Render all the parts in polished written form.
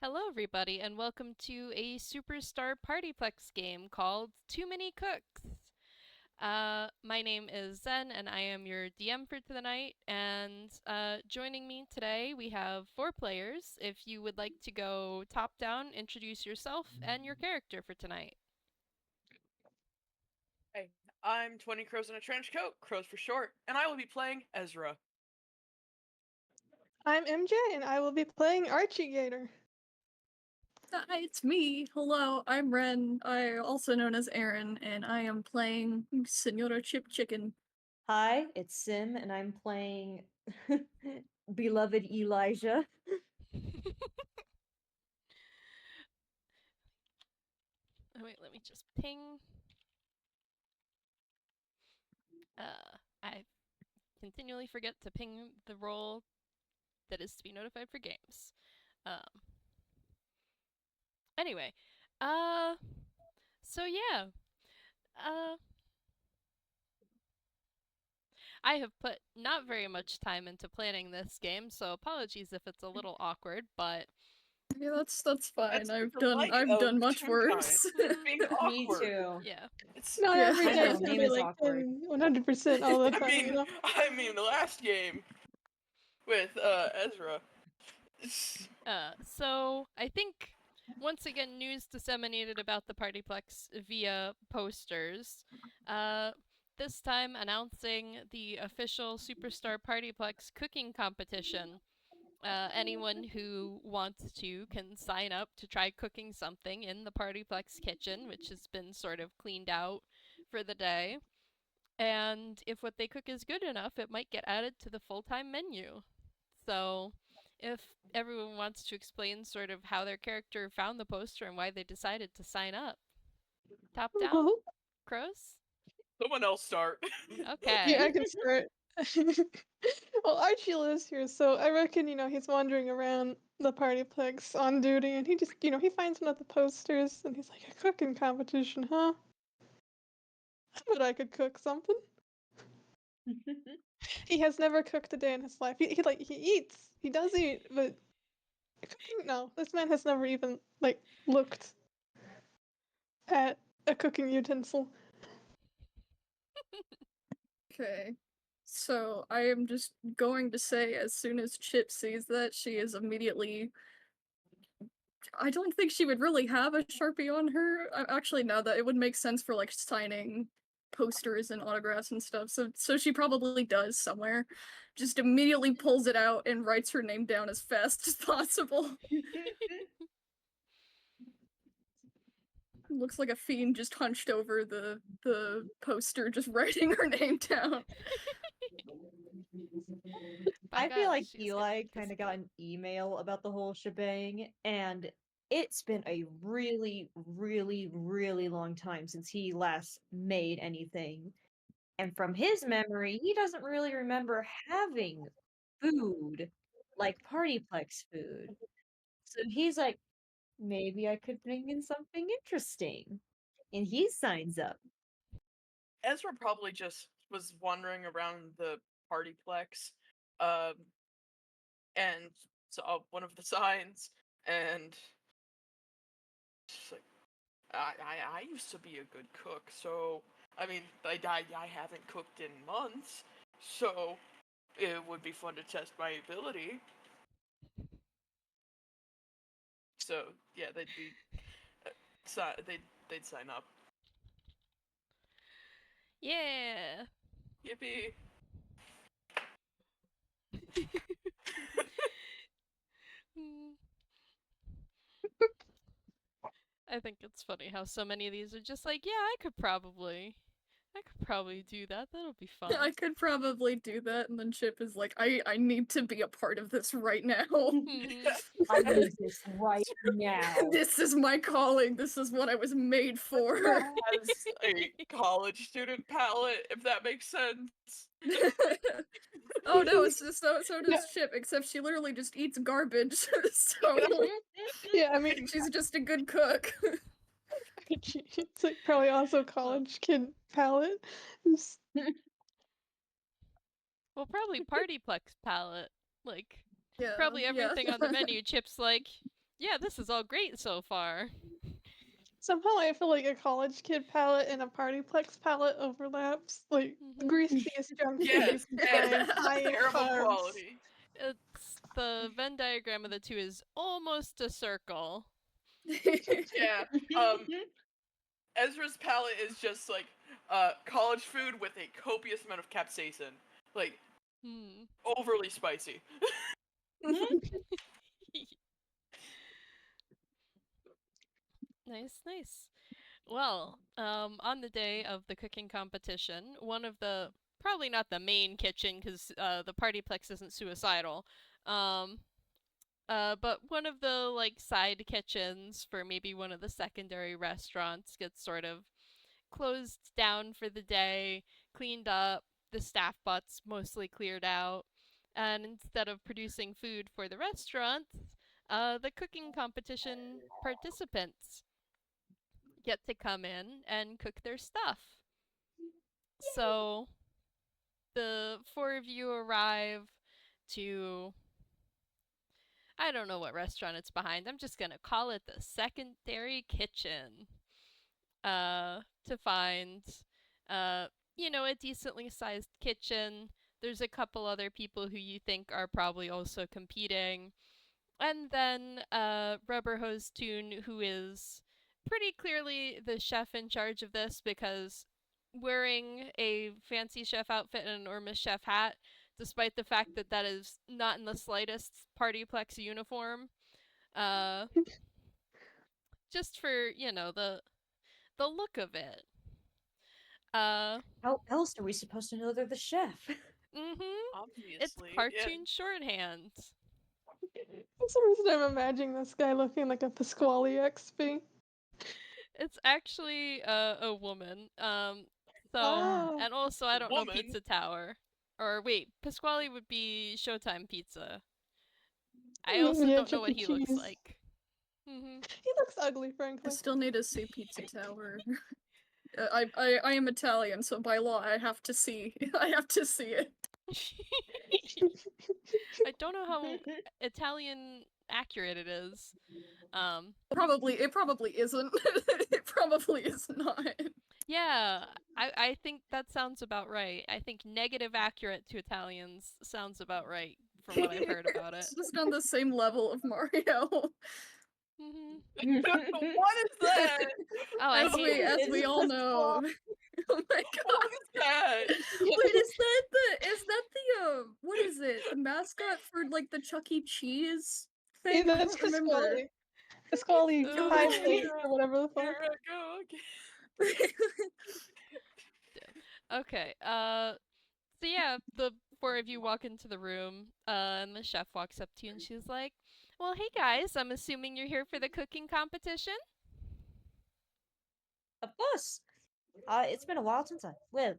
Hello, everybody, and welcome to a Superstar PartyPlex game called Too Many Cooks. My name is Zen, and I am your DM for tonight. And joining me today, we have 4 players. If you would like to go top down, introduce yourself and your character for tonight. Hey, I'm 20 Crows in a Trench Coat, Crows for short, and I will be playing Ezra. I'm MJ, and I will be playing Archie Gator. Hi, it's me. Hello, I'm Wren, also known as Aaron, and I am playing Senora Chip Chicken. Hi, it's Sim, and I'm playing beloved Elijah. Oh, wait, let me just ping. I continually forget to ping the role that is to be notified for games. Anyway, so yeah, I have put not very much time into planning this game, so apologies if it's a little awkward, but Yeah, that's fine. That's I've delightful done much too worse. Being Me awkward. too. yeah. It's, Not Yeah, every I day know, is gonna name be is like awkward. 100% all the time. I mean, the last game with Ezra. So I think once again news disseminated about the PartyPlex via posters. This time announcing the official Superstar PartyPlex cooking competition. Anyone who wants to can sign up to try cooking something in the PartyPlex kitchen, which has been sort of cleaned out for the day. And if what they cook is good enough, it might get added to the full-time menu. So, if everyone wants to explain sort of how their character found the poster and why they decided to sign up. Top down? Well, Crows? Someone else start. Okay. yeah, I can start. Well, Archie lives here, so I reckon, he's wandering around the Partyplex on duty, and he just, he finds one of the posters, and he's like, a cooking competition, huh? I thought I could cook something. He has never cooked a day in his life. He eats. He does eat, but cooking, no. This man has never even, looked at a cooking utensil. Okay. So I am just going to say, as soon as Chip sees that, she is immediately. I don't think she would really have a Sharpie on her. Actually, no, that it would make sense for like signing posters and autographs and stuff. So she probably does somewhere. Just immediately pulls it out and writes her name down as fast as possible. Looks like a fiend just hunched over the poster, just writing her name down. I feel like she's Eli kind of got an email about the whole shebang, and it's been a really, really, really long time since he last made anything. And from his memory, he doesn't really remember having food, like Partyplex food. So he's like, maybe I could bring in something interesting. And he signs up. Ezra probably just was wandering around the Partyplex, um, and saw one of the signs, and just like, I used to be a good cook, so I mean, I haven't cooked in months, so it would be fun to test my ability. So yeah, they'd be, they'd sign up. Yeah. Yippee! I think it's funny how so many of these are just like, yeah, I could probably do that. That'll be fun. I could probably do that, and then Chip is like, I need to be a part of this right now. I need this right now. This is my calling. This is what I was made for. As a college student palette, if that makes sense. Oh no, it's just so does Chip, except she literally just eats garbage. So Yeah, I mean, she's just a good cook. it's like probably also college kid palette. Well, probably PartyPlex palette. Like, Yeah, probably everything on the menu. Chip's like, Yeah, this is all great so far. Somehow I feel like a college kid palette and a PartyPlex palette overlaps. Like Mhm. greasiest junk food you Yes, can and find, high in terrible carbs. quality. It's the Venn diagram of the two is almost a circle. Yeah. Ezra's palate is just like college food with a copious amount of capsaicin. Like Hmm. overly spicy. Nice, nice. Well, on the day of the cooking competition, one of the probably not the main kitchen because the PartyPlex isn't suicidal. Um, but one of the like side kitchens for maybe one of the secondary restaurants gets sort of closed down for the day, cleaned up, the staff butts mostly cleared out, and instead of producing food for the restaurant, the cooking competition participants get to come in and cook their stuff. So the four of you arrive to I don't know what restaurant it's behind. I'm just gonna call it the secondary kitchen. To find uh a decently sized kitchen. There's a couple other people who you think are probably also competing. And then Rubber Hose Toon, who is pretty clearly the chef in charge of this because wearing a fancy chef outfit and an enormous chef hat, despite the fact that that is not in the slightest Partyplex uniform, uh, just for the look of it. How else are we supposed to know they're the chef? It's Obviously. cartoon shorthand. For some reason, I'm imagining this guy looking like a Pasquale XP. It's actually a woman. So Oh. and also I don't know Woman? Pizza Tower. Or wait, Pasquale would be Showtime Pizza. I also Yeah, don't know Chuck what E. he looks Cheese. like. Mm-hmm. He looks ugly, I frankly. still need to see Pizza Tower. I am Italian, so by law I have to see I have to see it. I don't know how Italian accurate it is. It probably isn't. It probably is not. Yeah, I think that sounds about right. I think negative accurate to Italians sounds about right from what I've heard about it. It's just on the same level of Mario. Mm-hmm. What is that? Oh, I As hate as we all know. Oh my god. What is that? Wait, is that the what is it? The mascot for like the Chuck E. Cheese Yeah, thing? I that's don't remember. Pasquale Oh, Pie yeah. Plate or whatever the fuck. Here I go again. Okay. So yeah, the four of you walk into the room, and the chef walks up to you and she's like, "Well, hey guys, I'm assuming you're here for the cooking competition?" Of course. It's been a while since well,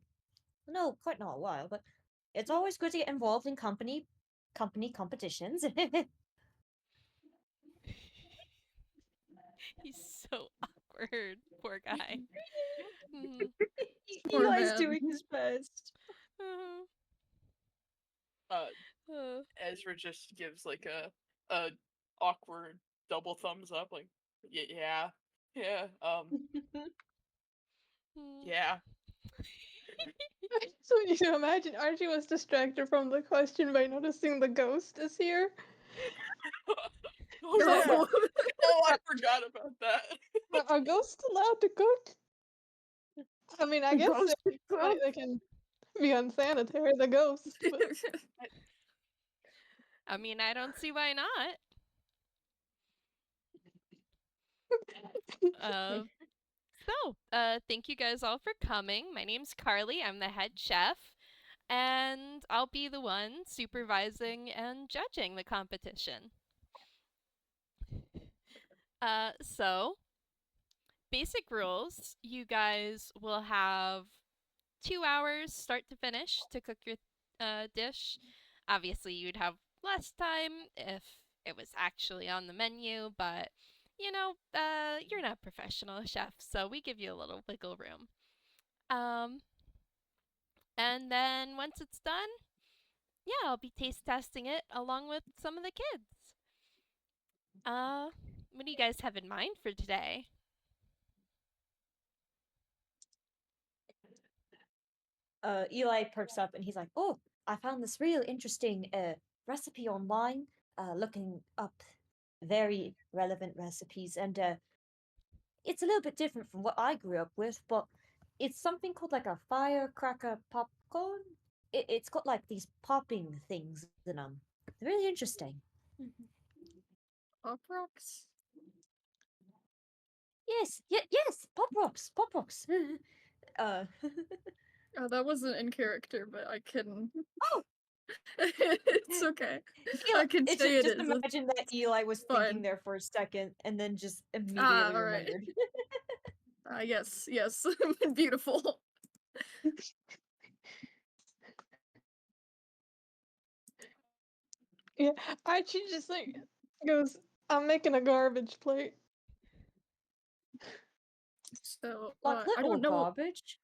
no, quite not a while, but it's always good to get involved in company competitions. He's so awkward. Poor guy. Mhm. Poor Eli's man. doing his best. Uh-huh. Uh, Ezra just gives like a awkward double thumbs up, like yeah, hmm. yeah. So you can imagine Archie was distracted from the question by noticing the ghost is here. Oh, No. yeah. Oh, I forgot about that. Are ghosts allowed to cook? I mean, I guess Ghost they can be unsanitary, the ghosts. But I mean, I don't see why not. Thank you guys all for coming. My name's Carly. I'm the head chef, and I'll be the one supervising and judging the competition. So basic rules: you guys will have 2 hours start to finish to cook your dish. Obviously, you'd have less time if it was actually on the menu, but you're not a professional chef, so we give you a little wiggle room. And then once it's done, yeah, I'll be taste testing it along with some of the kids. What do you guys have in mind for today? Eli perks up and he's like, "Oh, I found this real interesting recipe online. Looking up very relevant recipes, and it's a little bit different from what I grew up with, but it's something called like a firecracker popcorn. It's got like these popping things in them. They're really interesting. Pop rocks? Yes, yes, pop rocks, pop rocks. uh, Oh, that wasn't in character, but I can. Oh! It's okay. I can it's say it just is. imagine that Eli was fine. thinking there for a second and then just immediately alright. remembered. Yes, yes. Beautiful. Yeah, Archie just like goes, "I'm making a garbage plate." So, Like I literal don't know. garbage.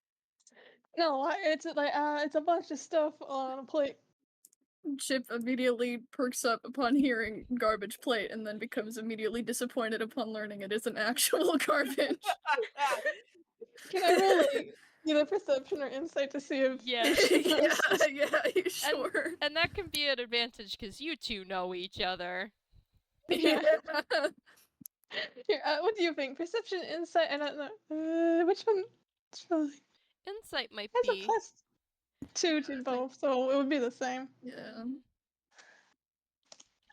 No, it's like it's a bunch of stuff on a plate. Chip immediately perks up upon hearing garbage plate and then becomes immediately disappointed upon learning it isn't actual garbage. Can I roll either perception or insight to see if Yeah. she knows? yeah, sure. And that can be an advantage because you two know each other. Yeah. Here, what do you think? Perception, insight, and which one? It's probably Insight might has a be. +2 to both, so it would be the same. Yeah.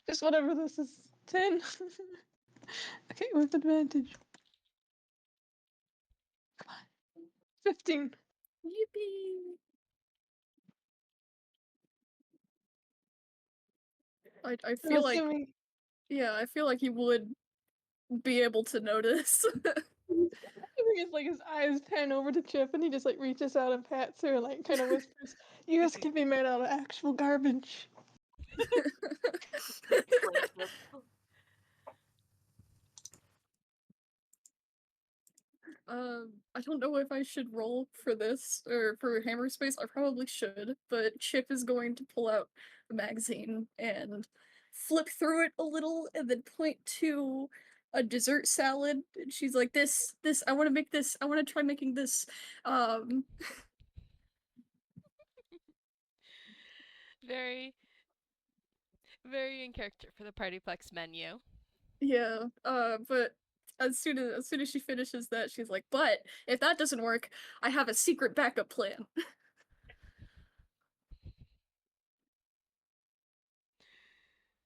Just whatever this is. 10. Okay, with advantage. Come on. 15. Yippee! I I'm feel like assuming I feel like he would be able to notice. I think it's like his eyes pan over to Chip and he just like reaches out and pats her and like kind of whispers, "Yours can be made out of actual garbage." Friendship. I don't know if I should roll for this or for Hammer Space. I probably should, but Chip is going to pull out a magazine and flip through it a little and then point to a dessert salad. And she's like, this, I want to make this. I want to try making this. Um, Very, very in character for the PartyPlex menu. yeah, but as soon as she finishes that, she's like, but if that doesn't work, I have a secret backup plan.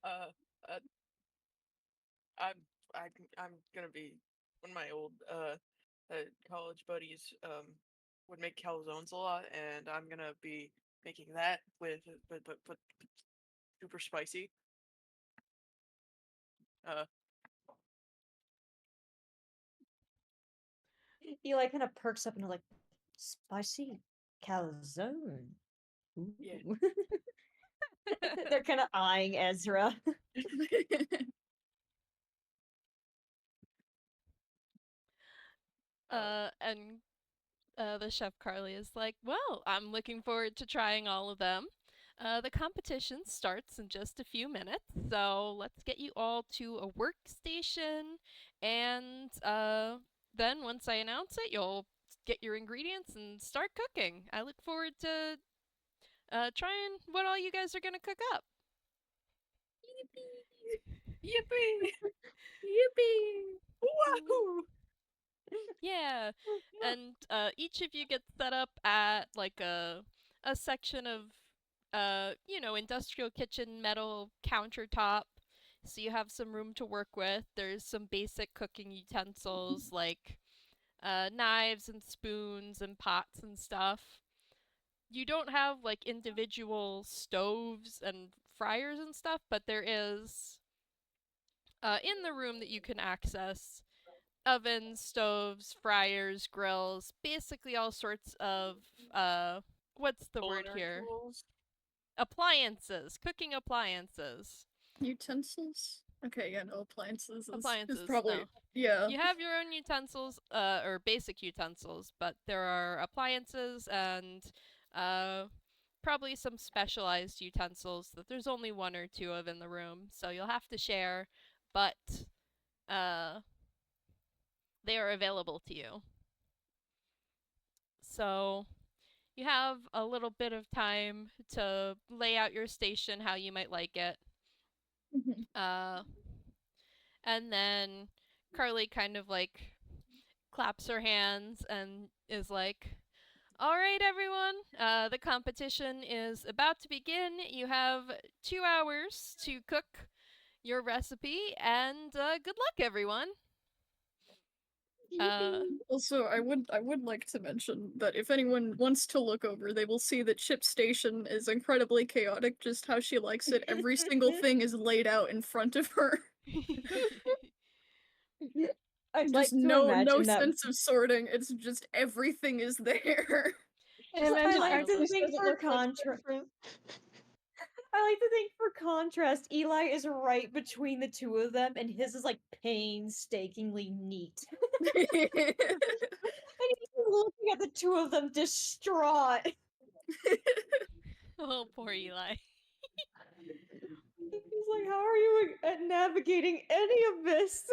Uh, uh, I'm I'm gonna be one of my old college buddies would make calzones a lot, and I'm gonna be making that with but super spicy. Uh, Eli kind of perks up and is like, "Spicy calzone." Ooh. Yeah. They're kind of eyeing Ezra. And the chef Carly is like, well, I'm looking forward to trying all of them. The competition starts in just a few minutes, so let's get you all to a workstation, and then once I announce it, you'll get your ingredients and start cooking. I look forward to trying what all you guys are gonna cook up. Yippee! Yippee! Wahoo! Yeah, and each of you gets set up at like a section of industrial kitchen metal countertop, so you have some room to work with. There's some basic cooking utensils like knives and spoons and pots and stuff. You don't have like individual stoves and fryers and stuff, but there is in the room that you can access ovens, stoves, fryers, grills, basically all sorts of what's the word Culinary here? tools. Appliances, cooking appliances. Utensils? Okay, yeah, no, appliances Appliances, is probably no. yeah. You have your own utensils, or basic utensils, but there are appliances and probably some specialized utensils that there's only one or two of in the room, so you'll have to share, but they are available to you. So you have a little bit of time to lay out your station how you might like it. Mhm. And then Carly kind of like claps her hands and is like, all right, everyone, the competition is about to begin. You have 2 hours to cook your recipe, and good luck, everyone. Also, I would like to mention that if anyone wants to look over, they will see that Chip's station is incredibly chaotic, just how she likes it. Every single thing is laid out in front of her. I'd like Just to no imagine that. sense of sorting. It's just everything is there. And I imagine like to Archie's think doesn't for look much contrast. different. I like to think for contrast, Eli is right between the two of them, and his is like painstakingly neat. And he's looking at the two of them distraught. Oh, poor Eli. He's like, how are you navigating any of this?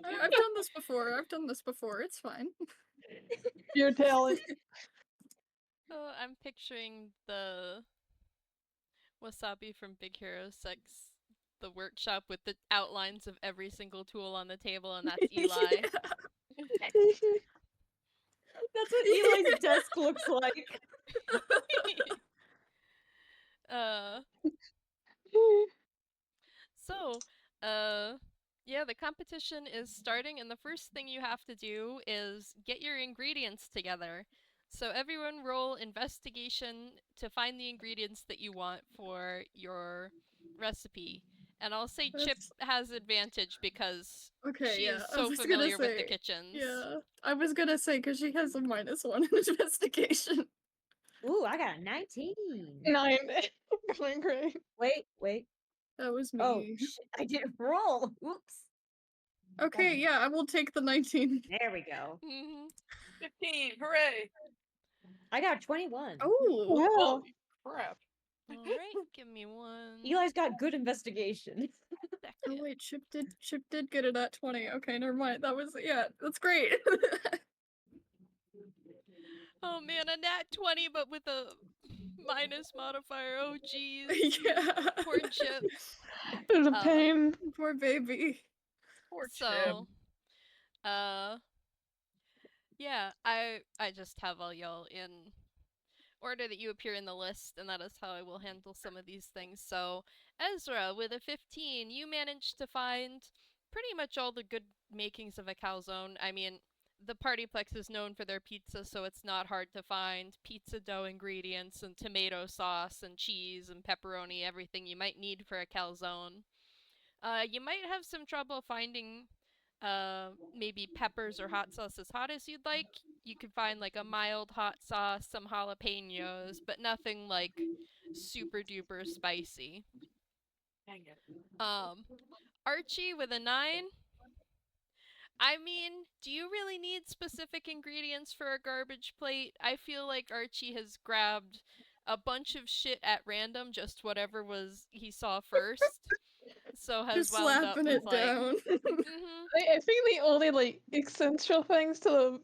I've done this before. I've done this before. It's fine. Your talent. Oh, I'm picturing the Wasabi from Big Hero 6, the workshop with the outlines of every single tool on the table, and that's Eli. That's what Eli's desk looks like. uh, so, yeah, the competition is starting, and the first thing you have to do is get your ingredients together. So everyone roll investigation to find the ingredients that you want for your recipe. And I'll say Chip That's- has advantage because Okay, she yeah. is I so was gonna familiar with the say, kitchens. yeah. I was gonna say because she has a -1 in investigation. Ooh, I got a 19. 9. Going great. Wait. That was me. Oh, shit, I didn't roll. Oops. Okay, yeah, I will take the 19. There we go. 15, hooray! I got a 21. Oh, Wow. Oh, crap. Alright, give me one Eli's got good investigation. oh second. wait, Chip did get it at 20. Okay, never mind. That was yeah, that's great. Oh man, a nat 20, but with a minus modifier. Oh jeez. Yeah. Poor Chip. There's a pain. Poor baby. Poor Chip. So, yeah, I just have all y'all in order that you appear in the list, and that is how I will handle some of these things. So, Ezra, with a 15, you managed to find pretty much all the good makings of a calzone. I mean, the PartyPlex is known for their pizza, so it's not hard to find pizza dough ingredients and tomato sauce and cheese and pepperoni, everything you might need for a calzone. You might have some trouble finding maybe peppers or hot sauce as hot as you'd like. You could find like a mild hot sauce, some jalapenos, but nothing like super duper spicy. Dang it. Archie with a 9. I mean, do you really need specific ingredients for a garbage plate? I feel like Archie has grabbed a bunch of shit at random, just whatever was he saw first. So has Just wound up slapping with it like, down. I think the only like essential things to the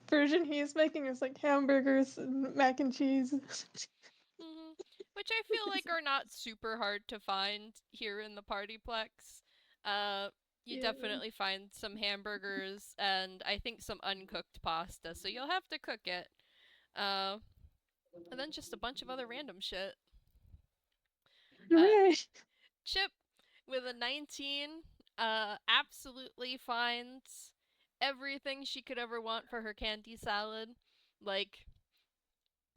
version he's making is like hamburgers and mac and cheese. which I feel like are not super hard to find here in the PartyPlex. You Yeah. definitely find some hamburgers and I think some uncooked pasta, so you'll have to cook it. And then just a bunch of other random shit. Hooray. Chip with a 19 absolutely finds everything she could ever want for her candy salad. Like,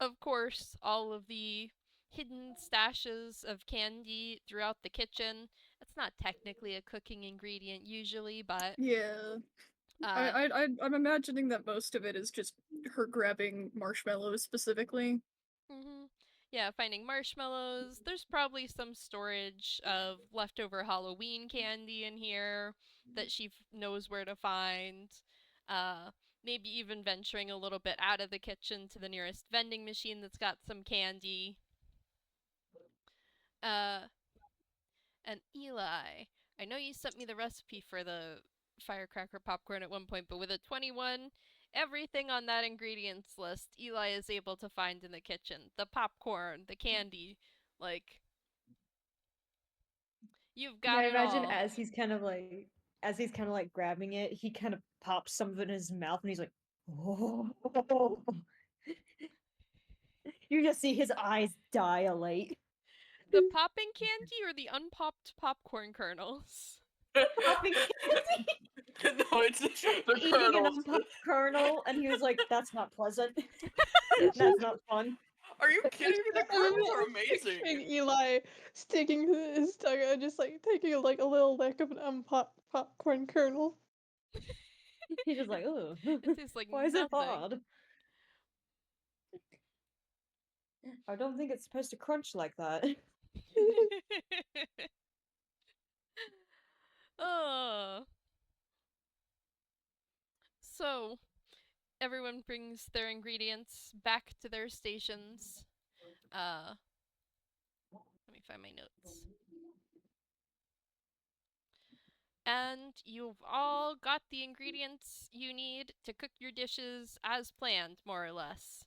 of course, all of the hidden stashes of candy throughout the kitchen. It's not technically a cooking ingredient usually, but Yeah. I'm imagining that most of it is just her grabbing marshmallows specifically. yeah, finding marshmallows. There's probably some storage of leftover Halloween candy in here that she knows where to find. Uh, Maybe even venturing a little bit out of the kitchen to the nearest vending machine that's got some candy. Uh, and Eli, I know you sent me the recipe for the firecracker popcorn at one point, but with a 21, everything on that ingredients list Eli is able to find in the kitchen. The popcorn, the candy, like, you've Yeah, got I it imagine all. as he's kind of like grabbing it, he kind of pops some of it in his mouth, and he's like, "Oh!" You just see his eyes dilate. The popping candy or the unpopped popcorn kernels? Popping candy. No, it's the Eating an kernels. unpopped kernel, and he was like, "That's not pleasant. That's not fun." Are you kidding me? The kernels are I'm amazing. picturing Eli sticking his tongue out, just like taking like a little lick of an unpopped popcorn kernel. He's just like, "Oh, It tastes like why is it nothing. hard? I don't think it's supposed to crunch like that." Oh. So, everyone brings their ingredients back to their stations. Let me find my notes. And you've all got the ingredients you need to cook your dishes as planned, more or less.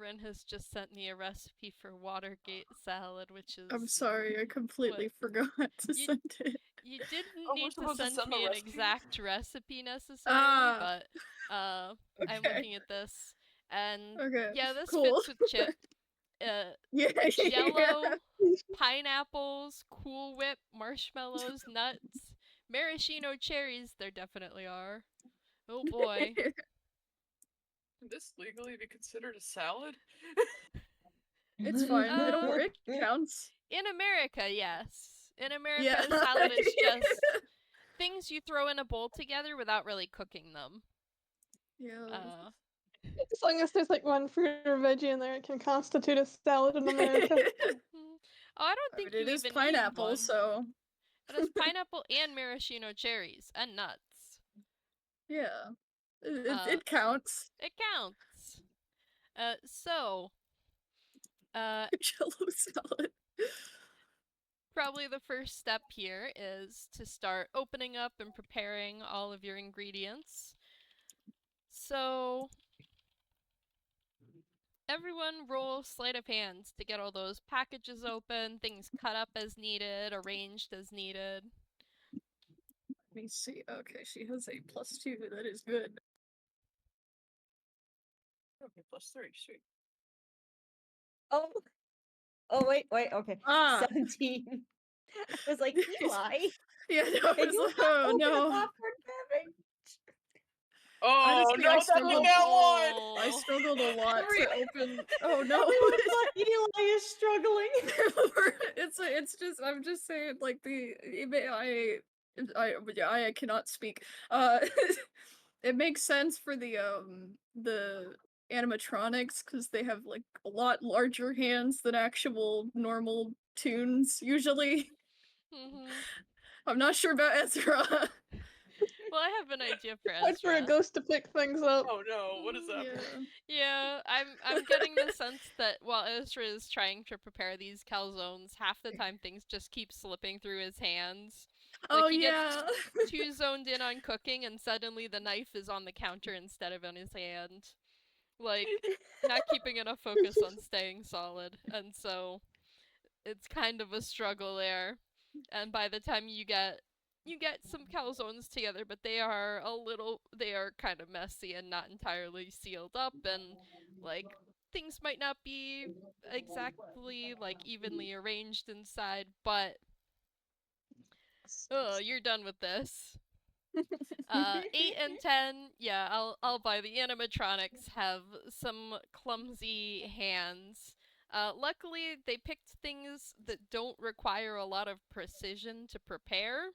Wren has just sent me a recipe for Watergate salad, which is... I'm sorry, I completely forgot to You- send it. You didn't Oh, we're need to supposed to send send me the an recipe? exact recipe necessarily, Ah, but I'm okay. looking at this, and Okay, yeah, this cool. fits with Chip. Yeah, Jello, pineapples, Cool Whip, marshmallows, nuts, maraschino cherries. There definitely are. Oh boy. Can this legally be considered a salad? It's fine. It Uh, counts. In America, yes. In America, Yeah. a salad is just things you throw in a bowl together without really cooking them. Yeah. As long as there's like one fruit or veggie in there, it can constitute a salad in America. I don't think it you is even pineapple, need one. so It has pineapple and maraschino cherries and nuts. yeah, it counts. It counts. So, Jello salad. probably the first step here is to start opening up and preparing all of your ingredients. So, everyone roll sleight of hands to get all those packages open, things cut up as needed, arranged as needed. Let me see. Okay, she has a +2. That is good. Okay, +3, sweet. Oh, wait, okay. 17. I was like, Eli, Yeah, no, can it's you like, not oh open a no. popcorn package? Oh Honestly, no, I that's the struggled. now I one! struggled a lot to open. Oh no. Everyone thought Eli is struggling. It's just I'm just saying like I cannot speak. It makes sense for the animatronics because they have like a lot larger hands than actual normal tunes usually. Mm-hmm. I'm not sure about Ezra. Well, I have an idea for Hard for a Ezra. ghost to pick things up. Oh no, what is that? Yeah, I'm getting the sense that while Ezra is trying to prepare these calzones, half the time things just keep slipping through his hands. Like Oh he gets yeah. too zoned in on cooking and suddenly the knife is on the counter instead of in his hand. Like not keeping enough focus on staying solid. And so it's kind of a struggle there. And by the time you get some calzones together, but they are kind of messy and not entirely sealed up, and like things might not be exactly like evenly arranged inside, but you're done with this. 8 and 10, yeah, I'll buy. The animatronics have some clumsy hands. Luckily, they picked things that don't require a lot of precision to prepare,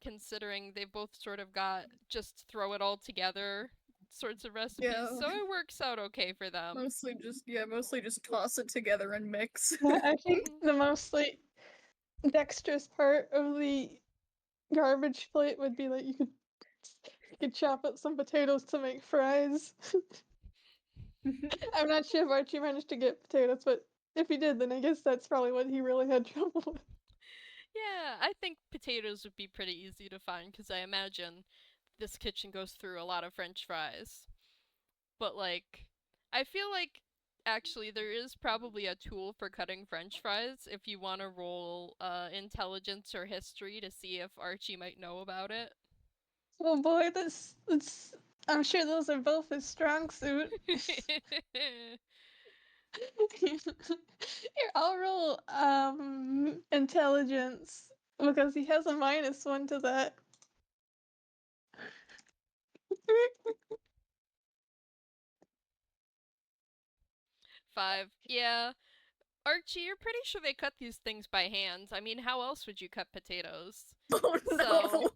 considering they've both sort of got just throw it all together sorts of recipes, Yeah. so it works out okay for them. Mostly just toss it together and mix. Yeah, I think the most like dexterous part of the garbage plate would be like you could chop up some potatoes to make fries. I'm not sure if Archie managed to get potatoes, but if he did, then I guess that's probably what he really had trouble with. Yeah, I think potatoes would be pretty easy to find because I imagine this kitchen goes through a lot of French fries. But like, I feel like actually there is probably a tool for cutting French fries if you want to roll intelligence or history to see if Archie might know about it. Oh boy, that's. I'm sure those are both his strong suit. Here, I'll roll intelligence because he has a -1 to that. 5. Yeah. Archie, you're pretty sure they cut these things by hand. I mean, how else would you cut potatoes? Oh So, no!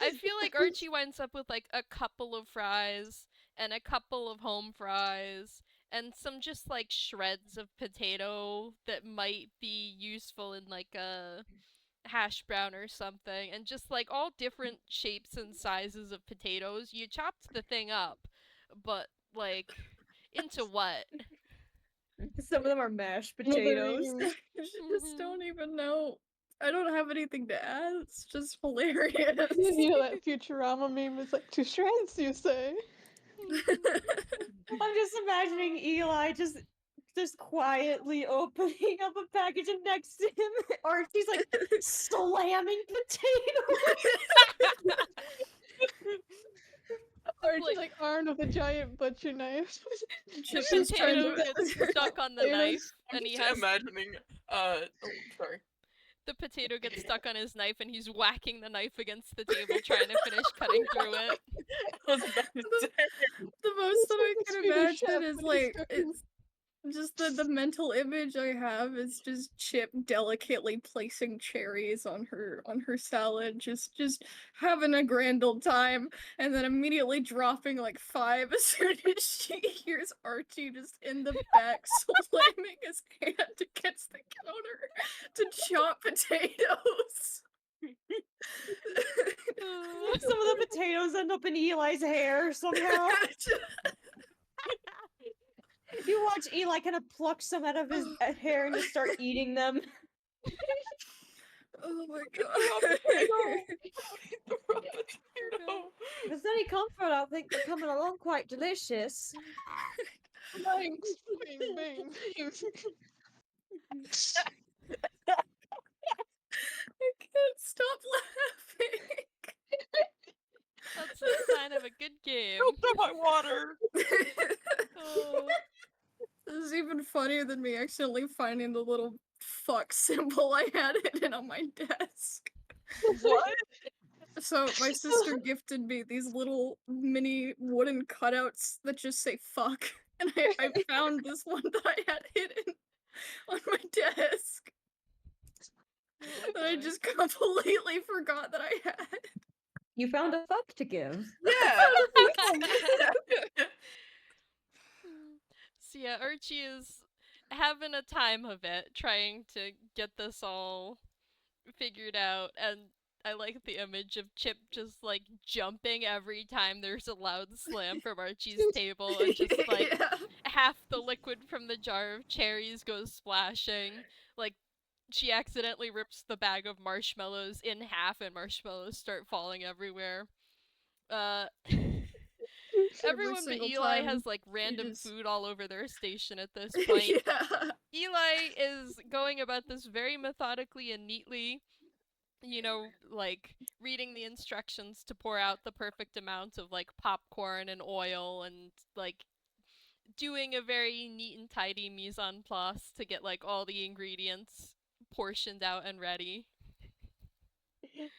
I feel like Archie winds up with like a couple of fries and a couple of home fries and some just like shreds of potato that might be useful in like a hash brown or something, and just like all different shapes and sizes of potatoes. You chopped the thing up, but like into what? Some of them are mashed potatoes. Smithereens. I just don't even know. I don't have anything to add. It's just hilarious. You know that Futurama meme is like 2 shreds, you say? I'm just imagining Eli just quietly opening up a package and next to him Archie's like slamming potatoes. Archie like armed with a giant butcher knife. The Chip is trying potato to gets stuck on the Potatoes. knife, I'm and he just has imagining. Sorry. the potato gets stuck on his knife, and he's whacking the knife against the table, trying to finish cutting through it. I was about to say. The most that I can Swedish chef imagine is when he's like cooking. it's just the mental image I have is just Chip delicately placing cherries on her salad, just having a grand old time, and then immediately dropping like 5 as soon as she hears Archie just in the back slamming his hand against the counter to chop potatoes. Some of the potatoes end up in Eli's hair somehow. You watch Eli kind of pluck some out of his hair and just start eating them. Oh my The raw god. potato. The raw potato. If there's any comfort, I think they're coming along quite delicious. Thanks. Bing, bing, bing. I can't stop laughing. That's a sign of a good game. Choked on my water. Oh. This is even funnier than me accidentally finding the little fuck symbol I had hidden on my desk. What? So my sister gifted me these little mini wooden cutouts that just say fuck. And I found this one that I had hidden on my desk. Oh, That I boy. just completely forgot that I had. You found a fuck to give. Yeah. So yeah, Archie is having a time of it, trying to get this all figured out, and I like the image of Chip just like jumping every time there's a loud slam from Archie's table, and just like Yeah. half the liquid from the jar of cherries goes splashing. Like she accidentally rips the bag of marshmallows in half, and marshmallows start falling everywhere. Uh Every Everyone but single Eli time has like random just- food all over their station at this point. Yeah. Eli is going about this very methodically and neatly, you know, like reading the instructions to pour out the perfect amount of like popcorn and oil, and like doing a very neat and tidy mise en place to get like all the ingredients portioned out and ready.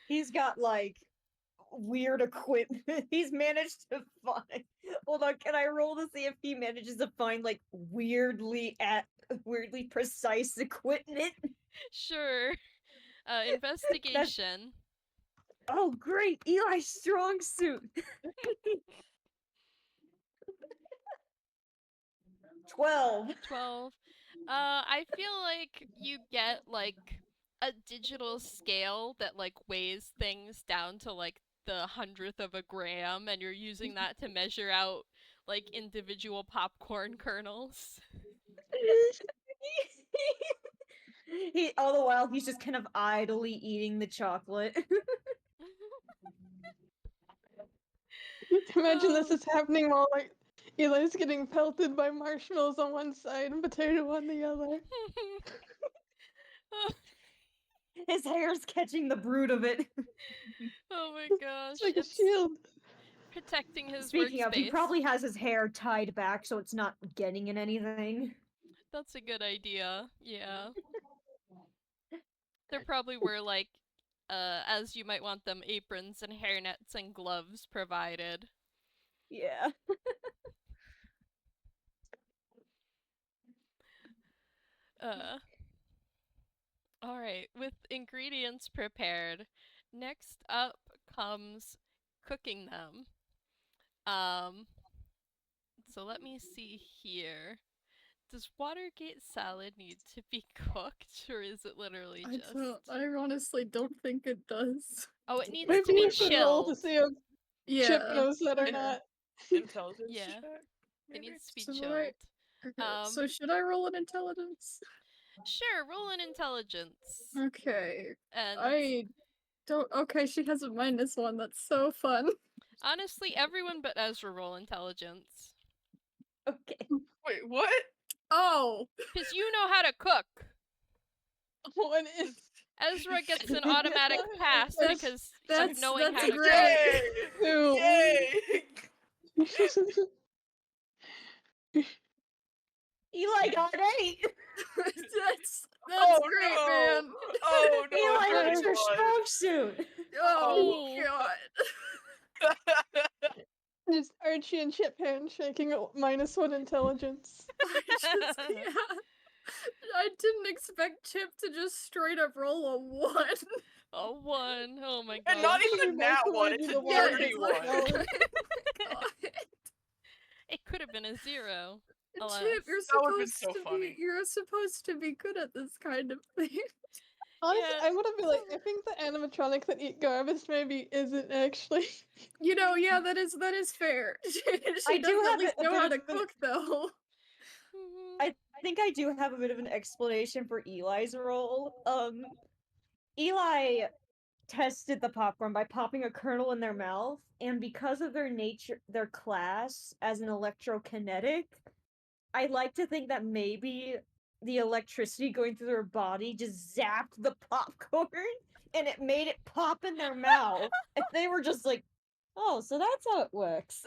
He's got like weird equipment. He's managed to find. Hold on, can I roll to see if he manages to find like weirdly precise equipment? Sure. Investigation. Oh, great! Eli's strong suit. 12. 12. I feel like you get like a digital scale that like weighs things down to like the 100th of a gram, and you're using that to measure out like individual popcorn kernels. All the while he's just kind of idly eating the chocolate. Imagine this Oh. is happening while like Eli's getting pelted by marshmallows on one side and potato on the other. His hair's catching the brood of it. Oh my gosh. It's like a It's shield. protecting his Speaking of, he workspace. probably has his hair tied back so it's not getting in anything. That's a good idea. Yeah. There probably were like as you might want them, aprons and hairnets and gloves provided. Yeah. Alright, with ingredients prepared, next up comes cooking them. So let me see here. Does Watergate salad need to be cooked, or is it literally just... I honestly don't think it does. Oh, it needs Maybe to be you should roll to chilled. see if Chip Yeah. knows that or Yeah. not. Intelligence Yeah. check. It Maybe? needs to be So chilled. Okay. So should I roll an intelligence? Sure, roll an intelligence. Okay. And I don't. Okay, she has a -1. That's so fun. honestly, everyone but Ezra roll intelligence. Okay. Wait, what? Oh. Because you know how to cook. What is Ezra gets an automatic pass That's- because of that's- knowing that's how to great. cook. Yay! Ew. Yay! Eli got 8! that's Oh, great, no. man. Oh no! Eli, it's that's your not. strong suit! Oh, Oh. god. Just Archie and Chip handshaking at -1 intelligence. Yeah. I didn't expect Chip to just straight up roll a 1. A 1. Oh my god. And not even You a nat both one, wanted it's the a water dirty to one. go. It could have been a 0. Alas. Chip, you're That would've been supposed so to funny. be you're supposed to be good at this kind of thing. Honestly, Yeah. I would have been like, I think the animatronic that eat garbage maybe isn't actually. You know, yeah, that is fair. She I does do at have least a know bit how of to an- cook, though. Mhm. I think I do have a bit of an explanation for Eli's role. Eli tested the popcorn by popping a kernel in their mouth, and because of their class as an electrokinetic, I like to think that maybe the electricity going through their body just zapped the popcorn and it made it pop in their mouth. And they were just like, oh, so that's how it works.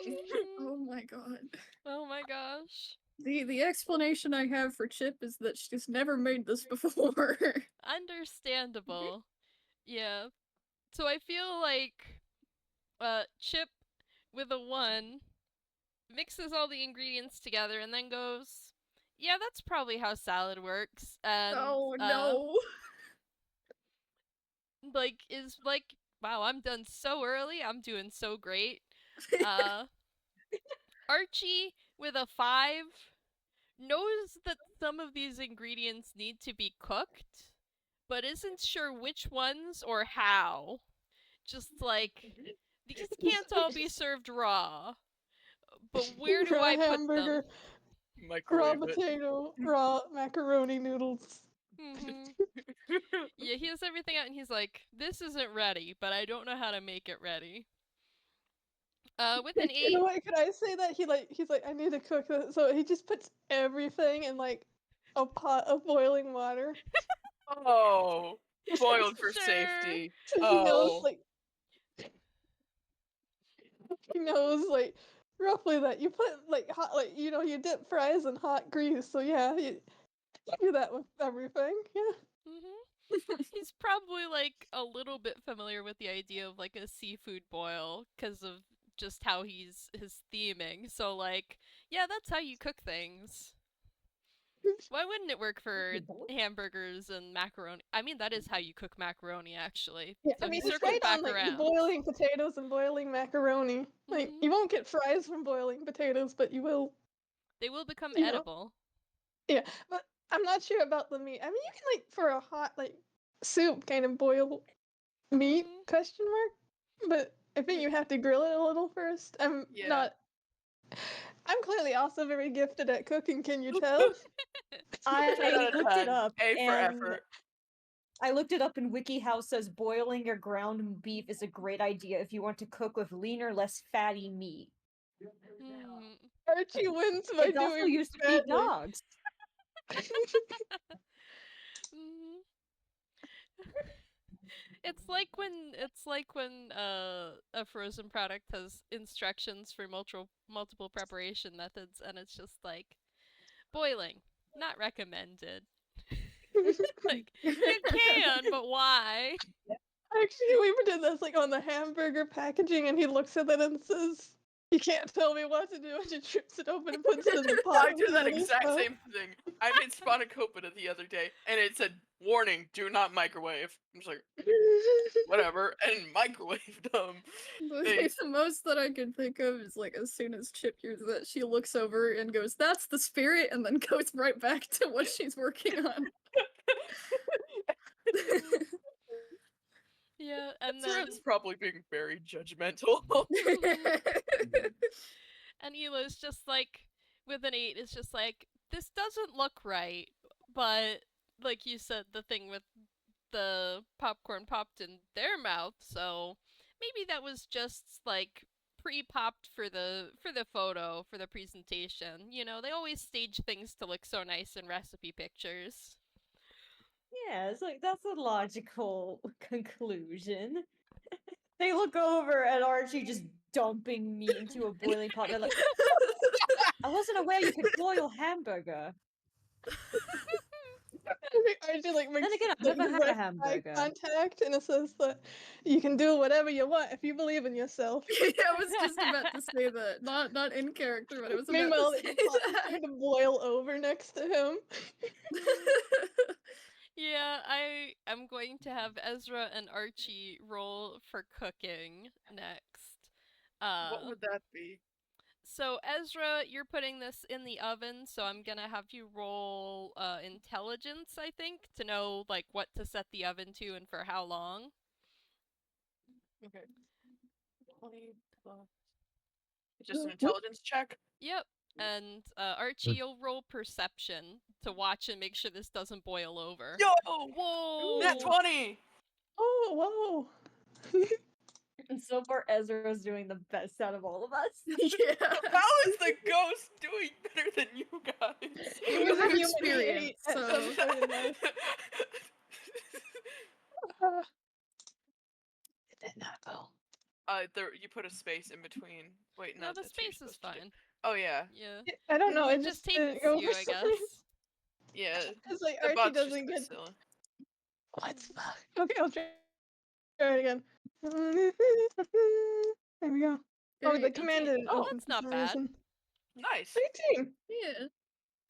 Mhm. Oh my god. Oh my gosh. The explanation I have for Chip is that she's never made this before. Understandable. Yeah. So I feel like Chip with a 1 mixes all the ingredients together and then goes, yeah, that's probably how salad works. And Oh no. like is like, wow, I'm done so early. I'm doing so great. Archie with a 5 knows that some of these ingredients need to be cooked, but isn't sure which ones or how. Just like, these can't all be served raw. But where do Raw I put hamburger, them? raw Microwave it. potato, raw macaroni noodles. Hmm. Yeah, he has everything out and he's like, this isn't ready, but I don't know how to make it ready. With an 8, You know what? Could I say that he's like I need to cook this, so he just puts everything in like a pot of boiling water. Oh, boiled for Sure. safety. So he knows Oh, like he knows like roughly that you put like hot you dip fries in hot grease. So yeah, you do that with everything. Yeah. He's probably like a little bit familiar with the idea of like a seafood boil because of just how his theming. So like, yeah, that's how you cook things. Why wouldn't it work for hamburgers and macaroni? I mean, that is how you cook macaroni, actually. Yeah, So I mean, he he's circled right back on like the around. boiling potatoes and boiling macaroni. Like Mhm. you won't get fries from boiling potatoes, but you will. They will become You know. edible. Yeah, but I'm not sure about the meat. I mean, you can like for a hot like soup kind of boil meat Mhm. question mark, but I think you have to grill it a little first. I'm Yeah. not. I'm clearly also very gifted at cooking, can you tell? 10 out I of looked it 10. up, A for and effort. I looked it up, and WikiHow says boiling your ground beef is a great idea if you want to cook with leaner, less fatty meat. Hmm. Archie wins by It's also doing used to feed badly. dogs. Mhm. It's like when a frozen product has instructions for multiple preparation methods, and it's just like boiling, not recommended. Like you can, but why? Actually, we did this like on the hamburger packaging, and he looks at it and says, "You can't tell me what to do," and he trips it open and puts it in the pot. I do with that other exact stuff. same thing. I made spanakopita the other day, and it said, "Warning: Do not microwave." I'm just like, whatever, and microwaved them. They- The most that I can think of is like as soon as Chip hears that, she looks over and goes, "That's the spirit," and then goes right back to what she's working on. Yeah, and then Ezra's probably being very judgmental. and Ela's just like with an 8 is just like this doesn't look right, but like you said, the thing with the popcorn popped in their mouth, so maybe that was just like pre-popped for the photo for the presentation. You know, they always stage things to look so nice in recipe pictures. Yeah, it's like that's a logical conclusion. They look over at Archie just dumping meat into a boiling pot. They're like, I wasn't aware you could boil hamburger. Archie like makes Then again, I've like, never had a direct eye hamburger. contact in a sense that you can do whatever you want if you believe in yourself. Yeah, I was just about to say that. Not in character, but I was about Meanwhile, to the say pot is that. starting to boil over next to him. Yeah, I am going to have Ezra and Archie roll for cooking next. What would that be? So Ezra, you're putting this in the oven, so I'm gonna have you roll intelligence, I think, to know like what to set the oven to and for how long. Okay. 20 plus. Just an intelligence check? Yep. And Archie, you'll roll perception to watch and make sure this doesn't boil over. Yo! Whoa! Nat 20! Oh, whoa. And so far, Ezra's doing the best out of all of us. Yeah. How is the ghost doing better than you guys? He You was a have human experience, eight at so- some point in life. It did not go. You put a space in between. Wait, no, No, the that's what you're space is supposed to do. fine. Oh yeah, Yeah. I don't know. It It just didn't takes go you, for I some guess. reason. yeah. It's like The Archie bot's just doesn't a bit get. silly. What the fuck? Okay, I'll try it again. There we go. Oh, Very the command 18. didn't Oh, open that's for not some bad. reason. Nice. 18. Yeah.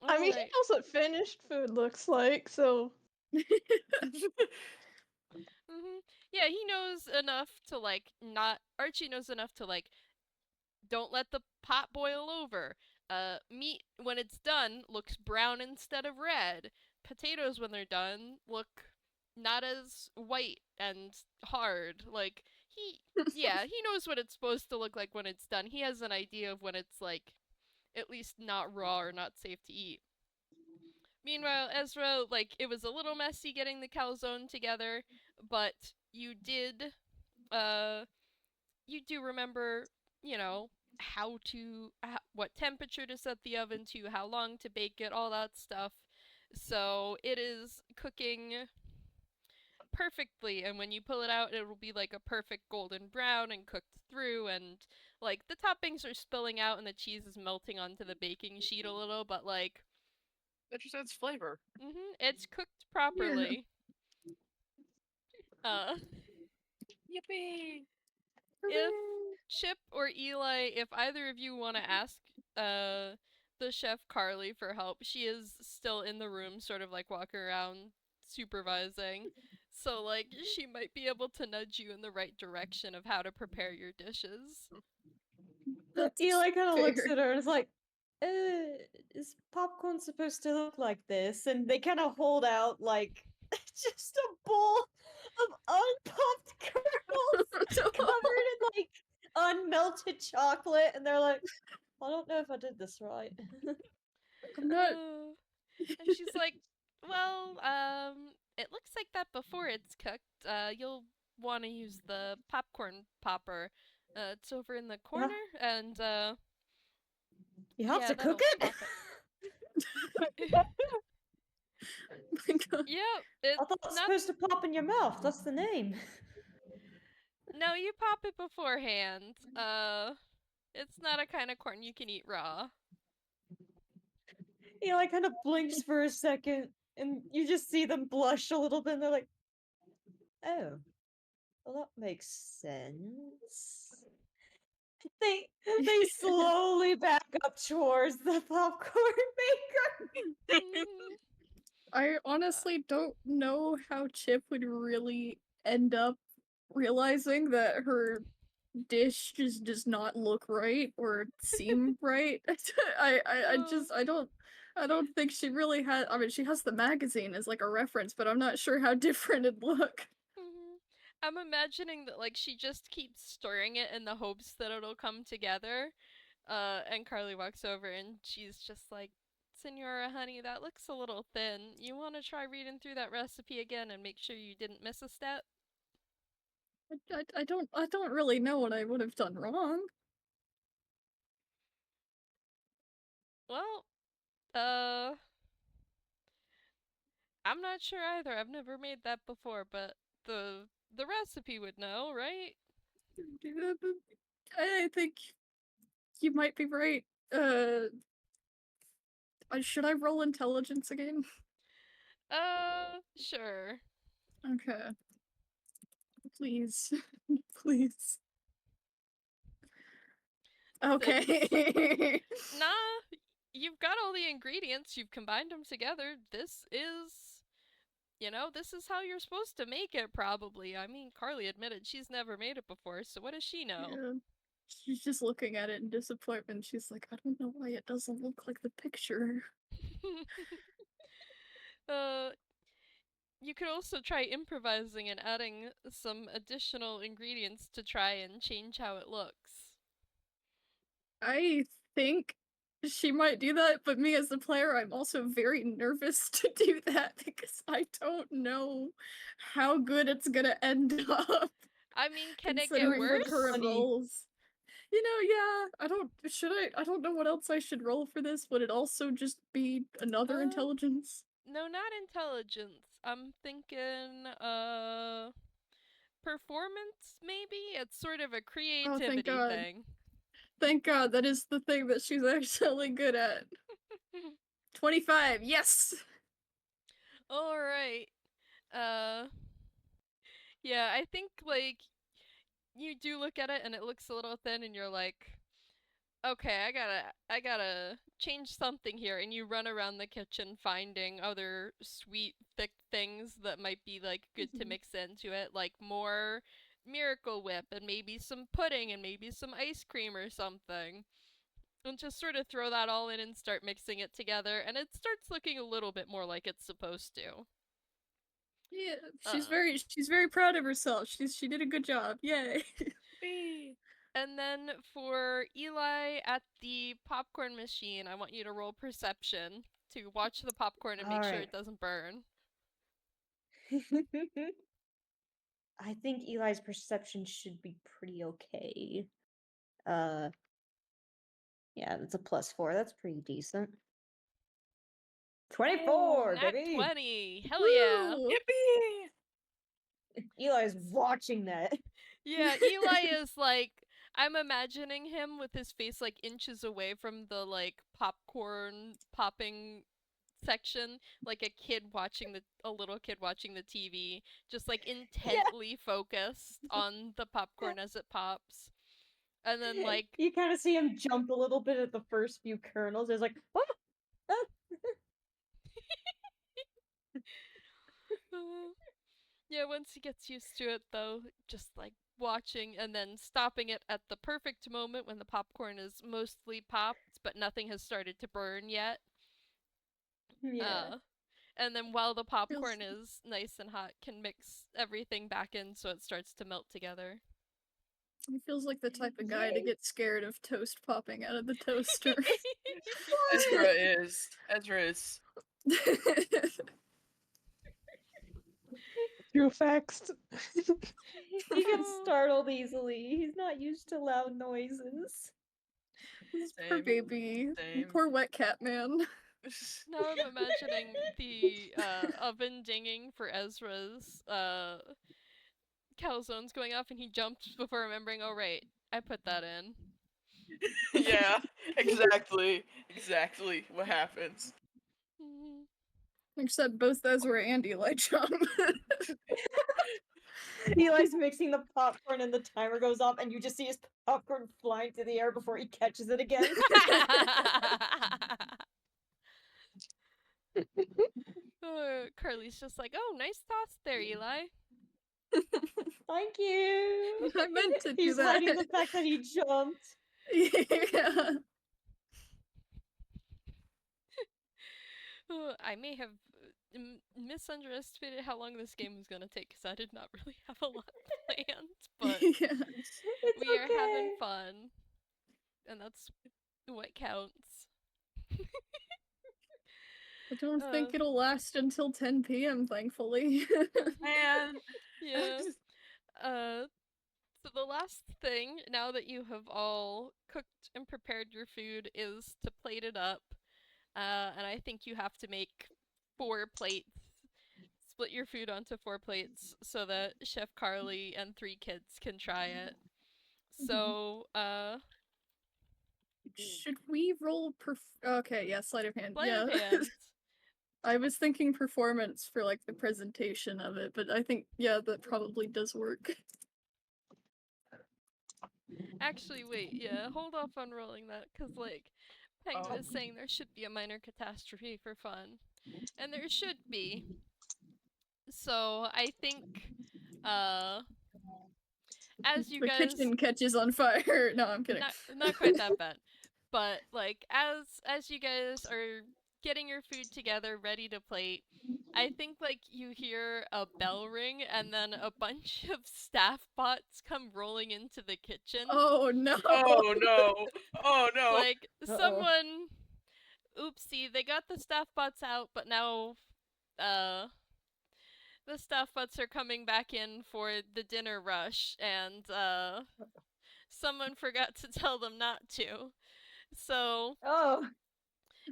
I mean, Alright. he knows what finished food looks like, so Yeah, he knows enough to like not. Archie knows enough to like. Don't let the pot boil over. Meat when it's done looks brown instead of red. Potatoes when they're done look not as white and hard. Like yeah, he knows what it's supposed to look like when it's done. He has an idea of when it's like at least not raw or not safe to eat. Meanwhile, Ezra, like, it was a little messy getting the calzone together, but uh, you do remember, you know, what temperature to set the oven to, how long to bake it, all that stuff. So it is cooking perfectly, and when you pull it out, it will be like a perfect golden brown and cooked through, and like the toppings are spilling out and the cheese is melting onto the baking sheet a little, but like, That just adds flavor. it's cooked properly. Uh, Yippee! if Chip or Eli, if either of you want to ask the chef Carly for help, she is still in the room, sort of like walking around supervising. So like she might be able to nudge you in the right direction of how to prepare your dishes. That's Eli kind of looks fair. at her and is like, is popcorn supposed to look like this? And they kind of hold out like just a bowl of unpopped kernels covered in like unmelted chocolate, and they're like, I don't know if I did this right. I'm not. And she's like, well, it looks like that before it's cooked. You'll want to use the popcorn popper. It's over in the corner, and You have yeah, to cook that'll it? pop it. My God. Yep, I thought it's it's not. supposed to pop in your mouth. That's the name. No, you pop it beforehand. It's not a kind of corn you can eat raw. Eli kind of blinks for a second, and you just see them blush a little bit, and they're like, oh, well, that makes sense. They slowly back up towards the popcorn maker. Mhm. I honestly don't know how Chip would really end up realizing that her dish just does not look right or seem right. I don't think she really has. I mean, she has the magazine as like a reference, but I'm not sure how different it'd look. Mhm. I'm imagining that like she just keeps stirring it in the hopes that it'll come together. And Carly walks over and she's just like, Senora, honey, that looks a little thin. You want to try reading through that recipe again and make sure you didn't miss a step? I don't really know what I would have done wrong. Well, I'm not sure either. I've never made that before, but the recipe would know, right? I think you might be right. Should I roll intelligence again? Sure. Okay. Please. Please. Okay. Nah, you've got all the ingredients, you've combined them together. This is how you're supposed to make it, probably. I mean, Carly admitted she's never made it before, so what does she know? Yeah. She's just looking at it in disappointment. She's like, I don't know why it doesn't look like the picture. uh, you could also try improvising and adding some additional ingredients to try and change how it looks. I think she might do that, but me as the player, I'm also very nervous to do that because I don't know how good it's gonna end up. I mean, can it get Considering the worse? current Funny. rolls. You know, yeah, I don't know what else I should roll for this. Would it also just be another Uh, intelligence? no, not intelligence. I'm thinking, performance, maybe? It's sort of a Oh, thank creativity God. thing. Thank God, that is the thing that she's actually good at. 25, yes! Alright. Uh, yeah, I think, like, you do look at it and it looks a little thin and you're like, okay, I gotta change something here. And you run around the kitchen finding other sweet, thick things that might be, like, good to mix into it, like more Miracle Whip and maybe some pudding and maybe some ice cream or something. And just sort of throw that all in and start mixing it together, and it starts looking a little bit more like it's supposed to. Yeah, Uh, she's very proud of herself. She did a good job. Yay. Whee! and then for Eli at the popcorn machine, I want you to roll perception to watch the popcorn and make sure Alright. it doesn't burn. I think Eli's perception should be pretty okay. Uh, yeah, that's a +4. That's pretty decent. 24, Nat baby! 20! Hell yeah! Woo! Yippee! Eli's watching that. Yeah, Eli is like, I'm imagining him with his face like inches away from the like popcorn popping section, like a little kid watching the TV, just like intently focused on the popcorn as it pops. And then like You kind of see him jump a little bit at the first few kernels. It's like, oh, oh. yeah, once he gets used to it though, just like watching and then stopping it at the perfect moment when the popcorn is mostly popped but nothing has started to burn yet. Yeah. And then while the Feels popcorn is nice and hot, can mix everything back in so it starts to melt together. He feels like the type of guy to Yay. get scared of toast popping out of the toaster. Ezra is. Ezra is. True facts. He gets startled easily. He's not used to loud noises. This poor Same. baby. Same. Poor wet cat man. Now I'm imagining the oven dinging for Ezra's calzones going off, and he jumps before remembering, oh right, I put that in. Yeah, exactly. Exactly what happens. Mhm. Except both Ezra and Eli jump. Eli's mixing the popcorn and the timer goes off, and you just see his popcorn flying through the air before he catches it again. Carly's just like, oh, nice toss there, Eli. Thank you. I meant to do He's that. hiding the fact that he jumped. Yeah. I may have misunderestimated how long this game was gonna take, because I did not really have a lot planned, but Yeah. It's we are having okay. fun, and that's what counts. I don't think it'll last until 10 p.m., thankfully. Man. Yeah. So the last thing, now that you have all cooked and prepared your food, is to plate it up. And I think you have to make 4 plates. Split your food onto 4 plates so that Chef Carly and 3 kids can try it. So, Should we roll okay, yeah, sleight of hand. sleight Yeah. of hand. I was thinking performance for like the presentation of it, but I think yeah, that probably does work. Actually, wait, yeah, hold off on rolling that, because, like, Penguin is saying there should be a minor catastrophe for fun. And there should be. So, I think, as you The guys... kitchen catches on fire. No, I'm kidding. Not quite that bad. But, like, as you guys are getting your food together, ready to plate, I think, like, you hear a bell ring, and then a bunch of staff bots come rolling into the kitchen. Oh no. Oh no. Oh no. Like, Uh-oh. someone... Oopsie, they got the staff bots out, but now, the staff bots are coming back in for the dinner rush, and, someone forgot to tell them not to. So, Oh.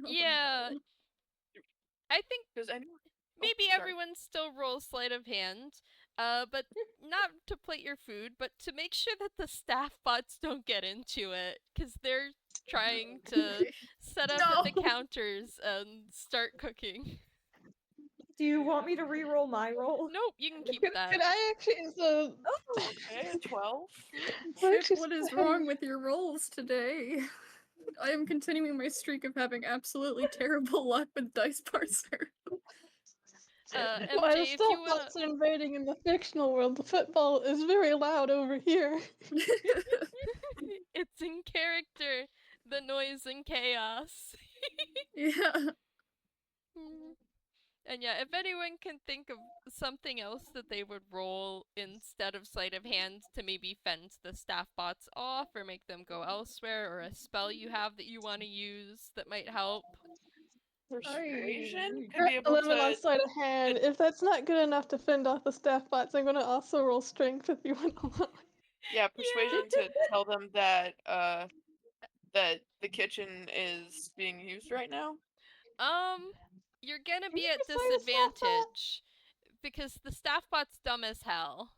yeah, no. I think Does anyone? maybe sorry. everyone still rolls sleight of hand, but not to plate your food, but to make sure that the staff bots don't get into it, because they're trying to set up at the counters and start cooking. Do you want me to re-roll my roll? Nope, you can keep that. Could I actually? So, Okay, a 12. Chip, what is wrong with your rolls today? I am continuing my streak of having absolutely terrible luck with dice parser. MJ, While if still you wanna... thoughts are invading in the fictional world, the football is very loud over here. It's in character. The noise and chaos. Yeah. And yeah, if anyone can think of something else that they would roll instead of sleight of hand to maybe fend the staff bots off or make them go elsewhere, or a spell you have that you want to use that might help. Persuasion could be A able lemon on to. sleight of hand. If that's not good enough to fend off the staff bots, I'm gonna also roll strength if you want to. Yeah, persuasion to tell them that that the kitchen is being used right now. You're gonna be you at persuade a staff bot? disadvantage because the staff bot's dumb as hell.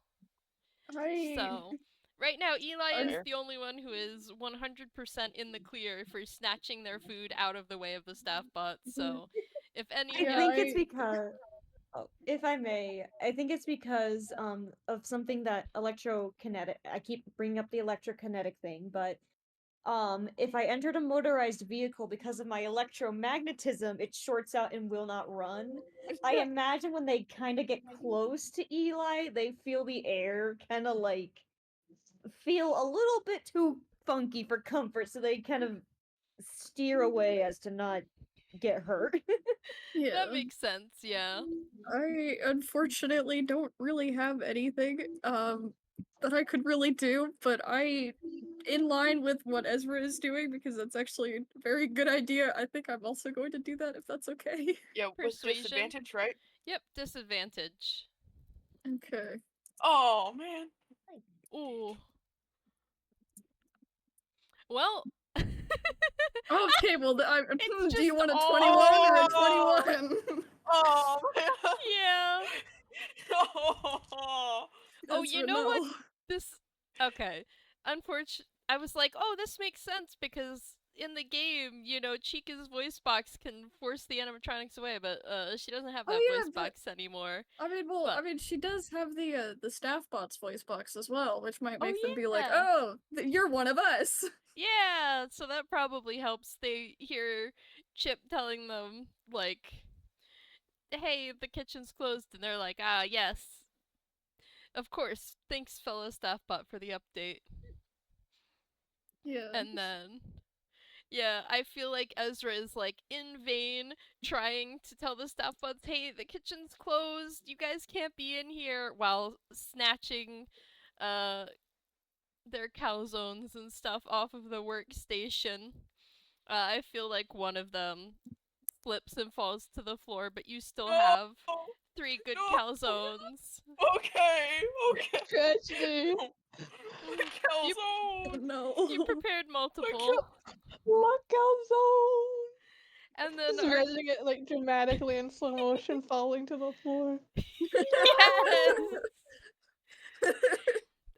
So, right now, Eli is Fair. the only one who is 100% in the clear for snatching their food out of the way of the staff bots. So, if any... I think it's because, if I may, I think it's because of something that electrokinetic. I keep bringing up the electrokinetic thing, but if I entered a motorized vehicle because of my electromagnetism, it shorts out and will not run. I imagine when they kind of get close to Eli, they feel the air kind of like feel a little bit too funky for comfort, so they kind of steer away as to not get hurt. Yeah. That makes sense, yeah. I unfortunately don't really have anything. that I could really do, but in line with what Ezra is doing, because that's actually a very good idea, I think I'm also going to do that if that's okay. Yeah, with Persuasion? disadvantage, right? Yep, disadvantage. Okay. Oh man. Ooh. Well. Okay, well, It's do you just want a all- 21 or a Oh! 21? Oh man. Yeah. Oh. Oh, you Ezra, know what? no. This. Okay. Unfortunately, I was like, oh, this makes sense because in the game, you know, Chica's voice box can force the animatronics away, but she doesn't have Oh, that yeah, voice but- box anymore. I mean, well, But- I mean, she does have the staff bot's voice box as well, which might Oh, make them be like, yeah. "Oh, you're one of us." Yeah, so that probably helps. They hear Chip telling them, like, hey, the kitchen's closed, and they're like, ah, yes. Of course. Thanks, fellow staff bot, for the update. Yeah. And then, yeah, I feel like Ezra is, like, in vain trying to tell the staff bots, hey, the kitchen's closed, you guys can't be in here, while snatching, their calzones and stuff off of the workstation. I feel like one of them slips and falls to the floor, but you still have 3 good No. calzones. Okay. Okay. Tragedy. You- Oh, Calzone. no. You prepared multiple. My calzone. And then Just imagining it like dramatically in slow motion falling to the floor. Yes!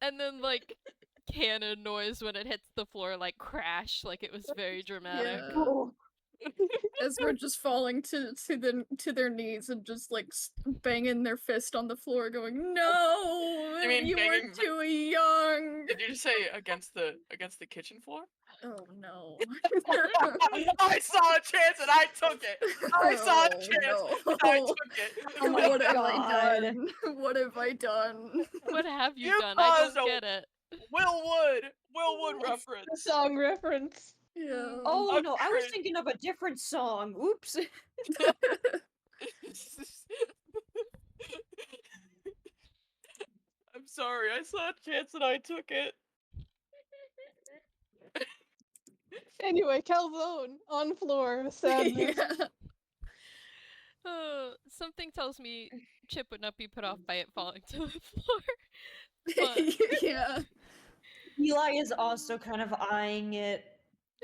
And then, like, cannon noise when it hits the floor, like crash, like it was very dramatic. Yeah. Oh. Ezra just falling to their knees and just like banging their fist on the floor, going, "No, You mean you were banging- too young." Did you just say against the kitchen floor? Oh no! I saw a chance and I took it. I saw a Oh, chance no. and I took it. Oh my What have God. I done? What have I done? What have you You done? I caused don't a- get it. Will Wood The reference. song reference. Yeah. Oh I'm no, I was cringe. thinking of a different song. Oops. I'm sorry. I saw a chance and I took it. Anyway, calzone on floor. Sadness. Yeah. Something tells me Chip would not be put off by it falling to the floor. But Yeah. Eli is also kind of eyeing it,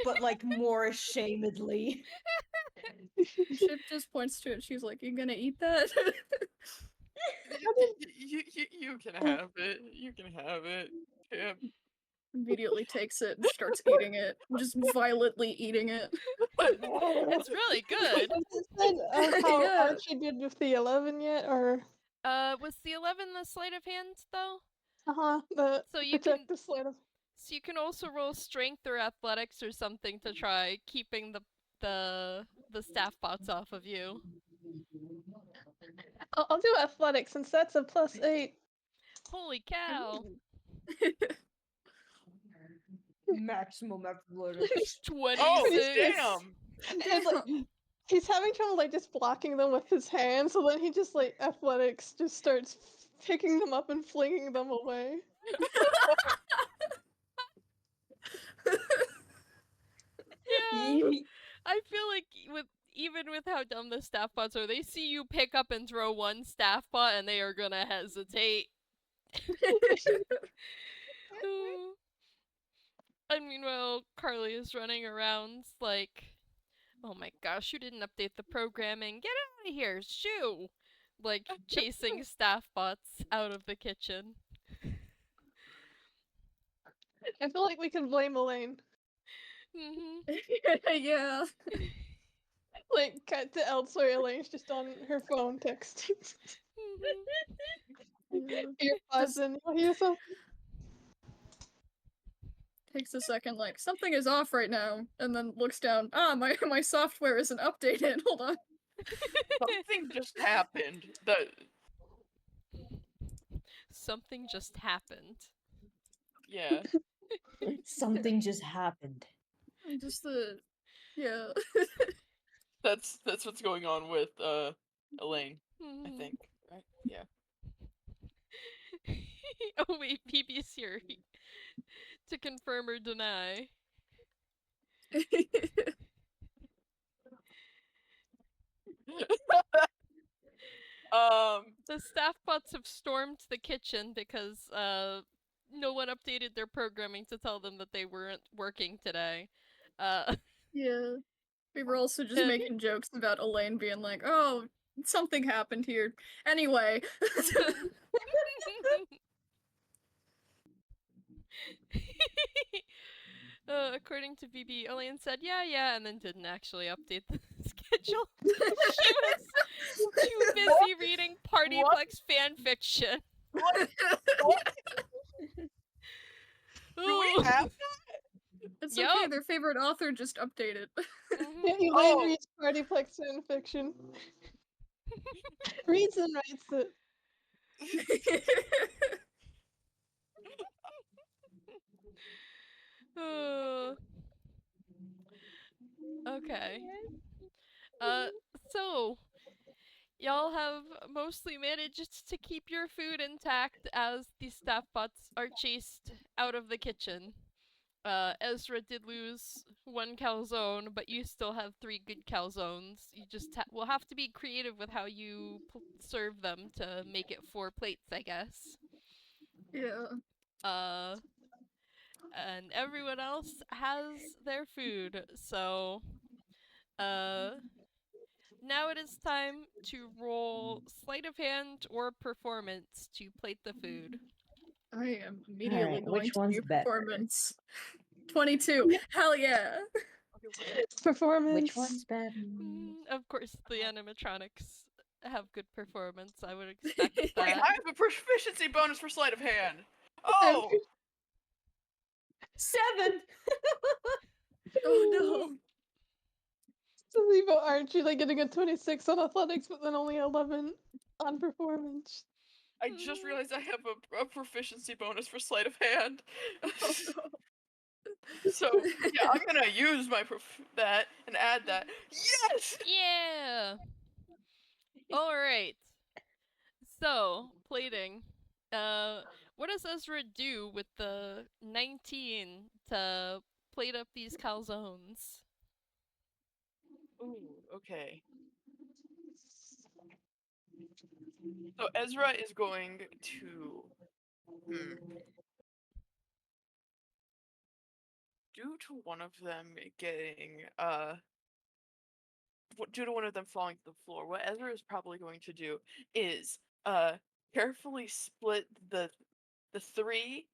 but like more ashamedly. Chip just points to it. She's like, "You gonna eat that?" You can have it. You can have it. Chip. Immediately takes it and starts eating it, just violently eating it. it's really good. Has it said how Yeah. Archie did with the 11 yet, or Was the 11 the sleight of hand though? the So you can protective sleight of? So you can also roll strength or athletics or something to try keeping the staff bots off of you. I'll do athletics since that's a +8. Holy cow. Maximum athletics. 26. Oh Yes. damn! And, like, he's having trouble like just blocking them with his hands, so then he just like athletics just starts picking them up and flinging them away. Yeah. Yeet. I feel like even with how dumb the staff bots are, they see you pick up and throw one staff bot and they are gonna hesitate. And meanwhile, Carly is running around like, oh my gosh, you didn't update the programming. Get out of here, shoo! Like, chasing staff bots out of the kitchen. I feel like we can blame Elaine. Hmm. Yeah. Like, cut to elsewhere, Elaine's just on her phone texting. Ear pods in. You hear something? Takes a second, like, something is off right now, and then looks down. Ah, my software isn't updated. Hold on. Something just happened. Something just happened. Yeah. Something just happened. Just the yeah. That's what's going on with Elaine. I Mhm. think. Right? Yeah. Oh wait, BB's here to confirm or deny. The staff bots have stormed the kitchen because no one updated their programming to tell them that they weren't working today. Yeah. We were also just Uh, making jokes about Elaine being like, oh, something happened here. Anyway. According to BB, Elaine said, yeah, and then didn't actually update the schedule. She was too busy reading PartyPlex fanfiction. What? Do we Ooh. have It's Yup. okay, their favorite author just updated. Mhm. Elaine Oh. reads PartyPlex fanfiction. Reads and writes it. Okay. So y'all have mostly managed to keep your food intact as the staff bots are chased out of the kitchen. Ezra did lose one calzone, but you still have 3 good calzones. You just will have to be creative with how you serve them to make it 4 plates, I guess. Yeah. And everyone else has their food, so now it is time to roll sleight of hand or performance to plate the food. I am immediately Alright, going which to one's do better? performance. 22. Hell yeah. Performance. Which one's better? Of course, the animatronics have good performance. I would expect Wait, that. I have a proficiency bonus for sleight of hand. Oh, 7! Oh no. So leave out Archie like getting a 26 on athletics, but then only 11 on performance. I just realized I have a proficiency bonus for sleight of hand. Oh no. So yeah, I'm gonna use my that and add that. Yes. Yeah. All right. So plating. What does Ezra do with the 19 to plate up these calzones? Ooh, okay. So Ezra is going to. Due to one of them getting due to one of them falling to the floor, what Ezra is probably going to do is carefully split the 3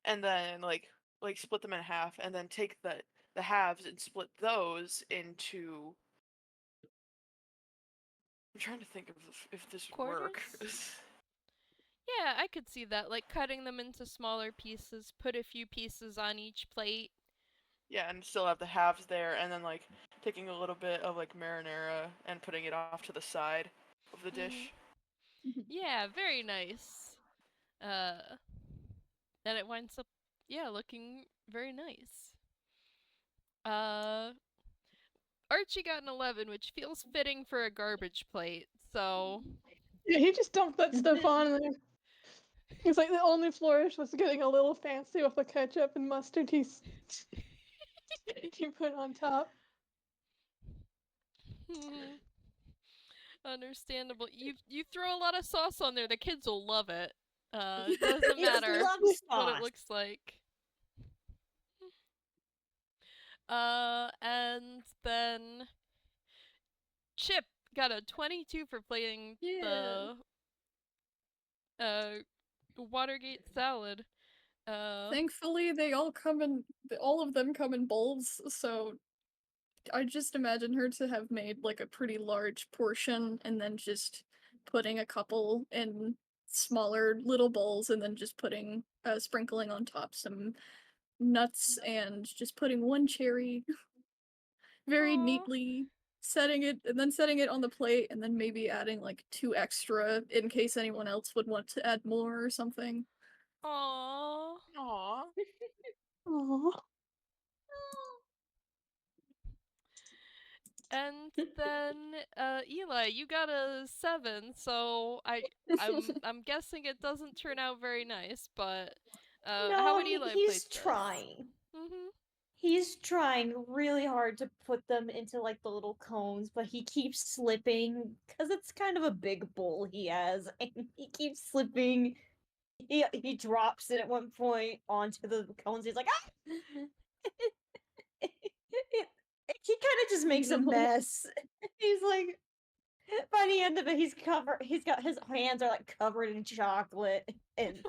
and then like split them in half and then take the halves and split those into. I'm trying to think of if this would work. Quarters? Yeah, I could see that. Like cutting them into smaller pieces, put a few pieces on each plate. Yeah, and still have the halves there, and then like taking a little bit of like marinara and putting it off to the side of the dish. Yeah, very nice. Uh, and it winds up, yeah, looking very nice. Uh, Archie got an 11, which feels fitting for a garbage plate, so. Yeah, he just dumped that stuff on there. He's like the only flourish was getting a little fancy with the ketchup and mustard he put on top. Understandable. You throw a lot of sauce on there, the kids will love it. It doesn't Kids matter love what it sauce. looks like. And then Chip got a 22 for playing Yeah. the Watergate salad. Thankfully, all of them come in bowls, so I just imagine her to have made like a pretty large portion and then just putting a couple in smaller little bowls and then just putting sprinkling on top some nuts and just putting one cherry very Aw. neatly, setting it on the plate and then maybe adding like 2 extra in case anyone else would want to add more or something. Aww. Aww. Aww. And then Eli, you got a 7, so I'm guessing it doesn't turn out very nice, but how No, would Eli he's play this? trying. Mm-hmm. He's trying really hard to put them into like the little cones, but he keeps slipping because it's kind of a big bowl he has, and he keeps slipping. He drops it at one point onto the cones. He's like, ah! He kind of just makes a No. mess. He's like, by the end of it, he's got his hands are like covered in chocolate, and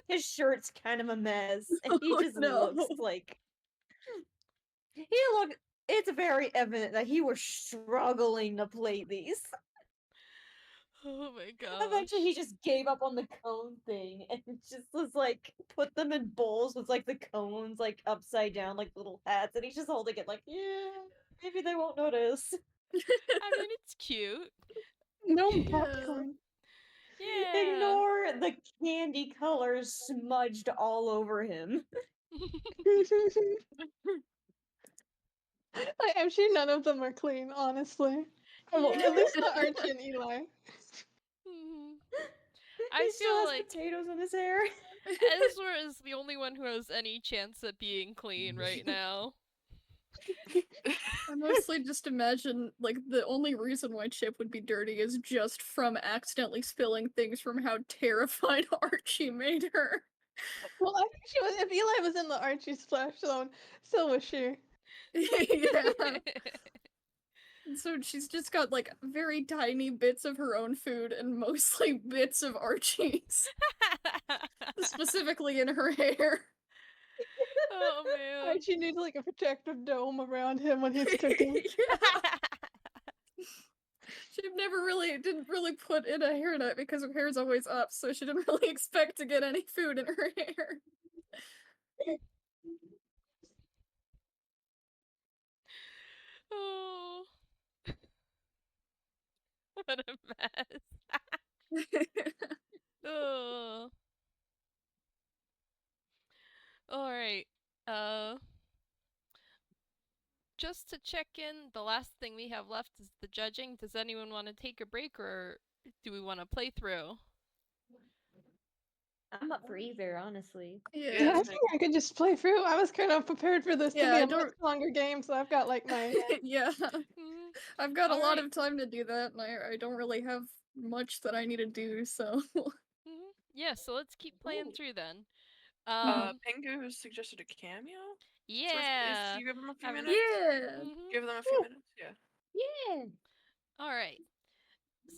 his shirt's kind of a mess, and he Oh, just no. looks like it's very evident that he was struggling to plate these. Oh my Eventually, he gosh. just gave up on the cone thing and just was like, put them in bowls with like the cones like upside down, like little hats, and he's just holding it like, yeah, maybe they won't notice. I mean, it's cute. No Yeah. popcorn. Yeah. Ignore the candy colors smudged all over him. I'm sure none of them are clean, honestly. Well, Yeah. at least not Archie and Eli. Mhm. He I still feel has like potatoes in his hair. Ezra is the only one who has any chance at being clean right now. I mostly just imagine, like, the only reason why Chip would be dirty is just from accidentally spilling things from how terrified Archie made her. Well, I think she was. If Eli was in the Archie splash zone, so was she. Yeah. And so she's just got, like, very tiny bits of her own food and mostly bits of Archie's. Specifically in her hair. Oh man. Archie needs like a protective dome around him when he's cooking. She didn't really put in a hairnet because her hair's always up, so she didn't really expect to get any food in her hair. Oh. What a mess. Oh. All right. Uh just to check in, the last thing we have left is the judging. Does anyone want to take a break or do we want to play through? I'm up for either, honestly. Yeah, Yeah. I think I could just play through. I was kind of prepared for this to Yeah, be I a much don't- longer game, so I've got like my. Yeah. Mhm. I've got a lot Alright. of time to do that, and I don't really have much that I need to do, so. Mhm. Yeah, so let's keep playing Ooh. through then. Pingu suggested a cameo. Yeah. You give them a few Um, minutes. Yeah. Mhm. Give them a few minutes. Yeah. Yeah. All right.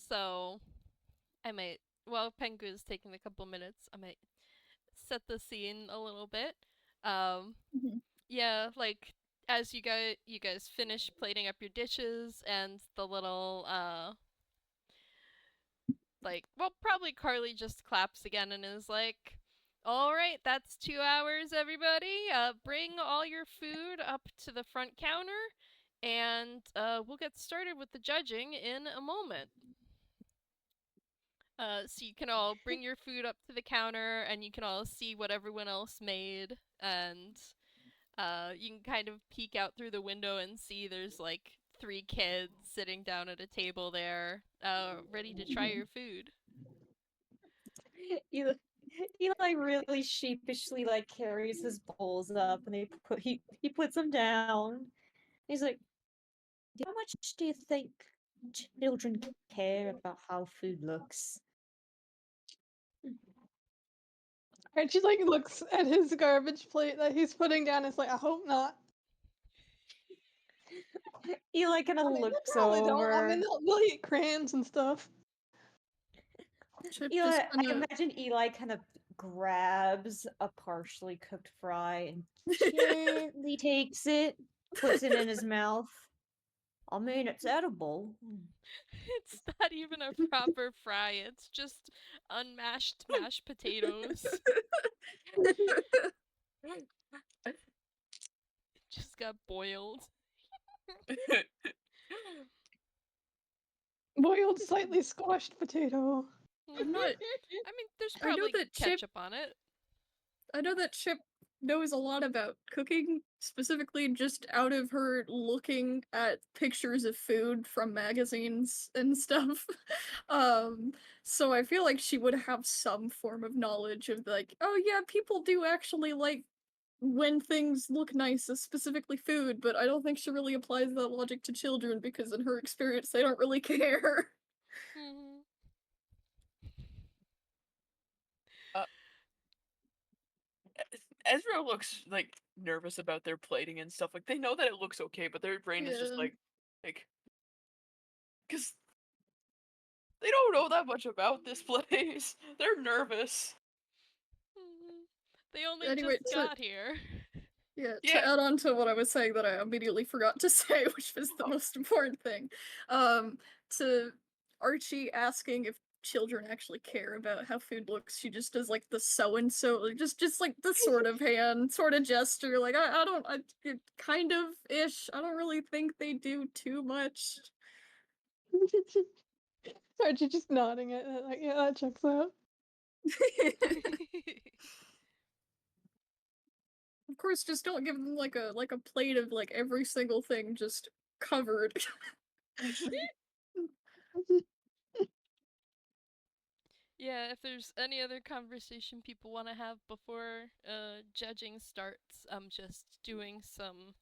So, I might. While Pengu is taking a couple minutes, I might set the scene a little bit. Mhm. Yeah, like as you guys finish plating up your dishes and the little like, well, probably Carly just claps again and is like, all right, that's 2 hours, everybody. Bring all your food up to the front counter, and we'll get started with the judging in a moment. So you can all bring your food up to the counter, and you can all see what everyone else made, and you can kind of peek out through the window and see there's like 3 kids sitting down at a table there, ready to try your food. Eli, Eli really sheepishly like carries his bowls up, and he puts them down. He's like, "How much do you think children care about how food looks?" Archie like looks at his garbage plate that he's putting down. And is like, I hope not. Eli kind of I mean, they looks probably don't. I over. mean, they'll eat crayons and stuff. Chip Eli, just I kinda. imagine Eli kind of grabs a partially cooked fry and gently takes it, puts it in his mouth. I mean, it's edible. It's not even a proper fry, it's just unmashed mashed potatoes. Just got boiled. Boiled, slightly squashed potato. I'm not. I mean, there's I know probably that Chip. ketchup on it. I know that Chip knows a lot about cooking, specifically just out of her looking at pictures of food from magazines and stuff. um, so I feel like she would have some form of knowledge of like, oh yeah, people do actually like when things look nice, specifically food, but I don't think she really applies that logic to children because in her experience they don't really care. Mhm. Ezra looks like nervous about their plating and stuff. Like they know that it looks okay, but their brain is just Yeah. like, because they don't know that much about this place. They're nervous. Mhm. They only Anyway, just got here. Yeah, Yeah. to add on to what I was saying that I immediately forgot to say, which was the most important thing, to Archie asking if children actually care about how food looks, she just does like the so and so, just like the sort of hand, sort of gesture. Like I don't, kind of ish. I don't really think they do too much. Archie just nodding at it, like, yeah, that checks out. Of course, just don't give them like a plate of like every single thing just covered. Yeah, if there's any other conversation people want to have before judging starts, I'm just doing some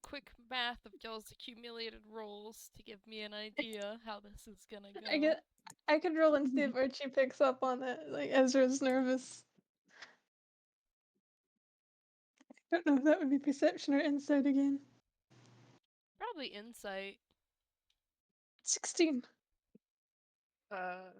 quick math of y'all's accumulated rolls to give me an idea how this is gonna go. I could roll and see if Archie picks up on it. Like Ezra's nervous. I don't know if that would be perception or insight again. Probably insight. 16. Uh.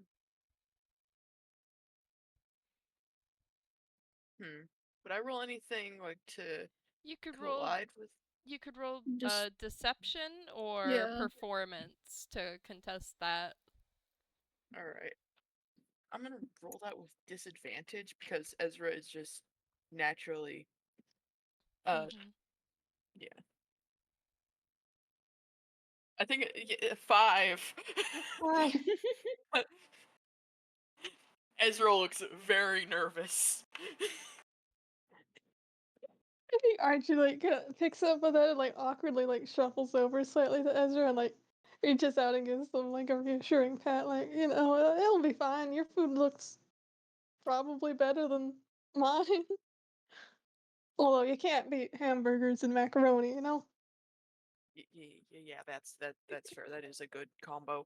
Would I roll anything like to You could roll collide with? you could roll Just deception or Yeah. performance to contest that. All right. I'm gonna roll that with disadvantage because Ezra is just naturally. Mhm. Yeah. I think 5. Why? Ezra looks very nervous. I think Archie like picks up on that and like awkwardly like shuffles over slightly to Ezra and like reaches out and gives them like a reassuring pat, like, you know, it'll be fine. Your food looks probably better than mine. Although you can't beat hamburgers and macaroni, you know? Yeah, that's fair. That is a good combo.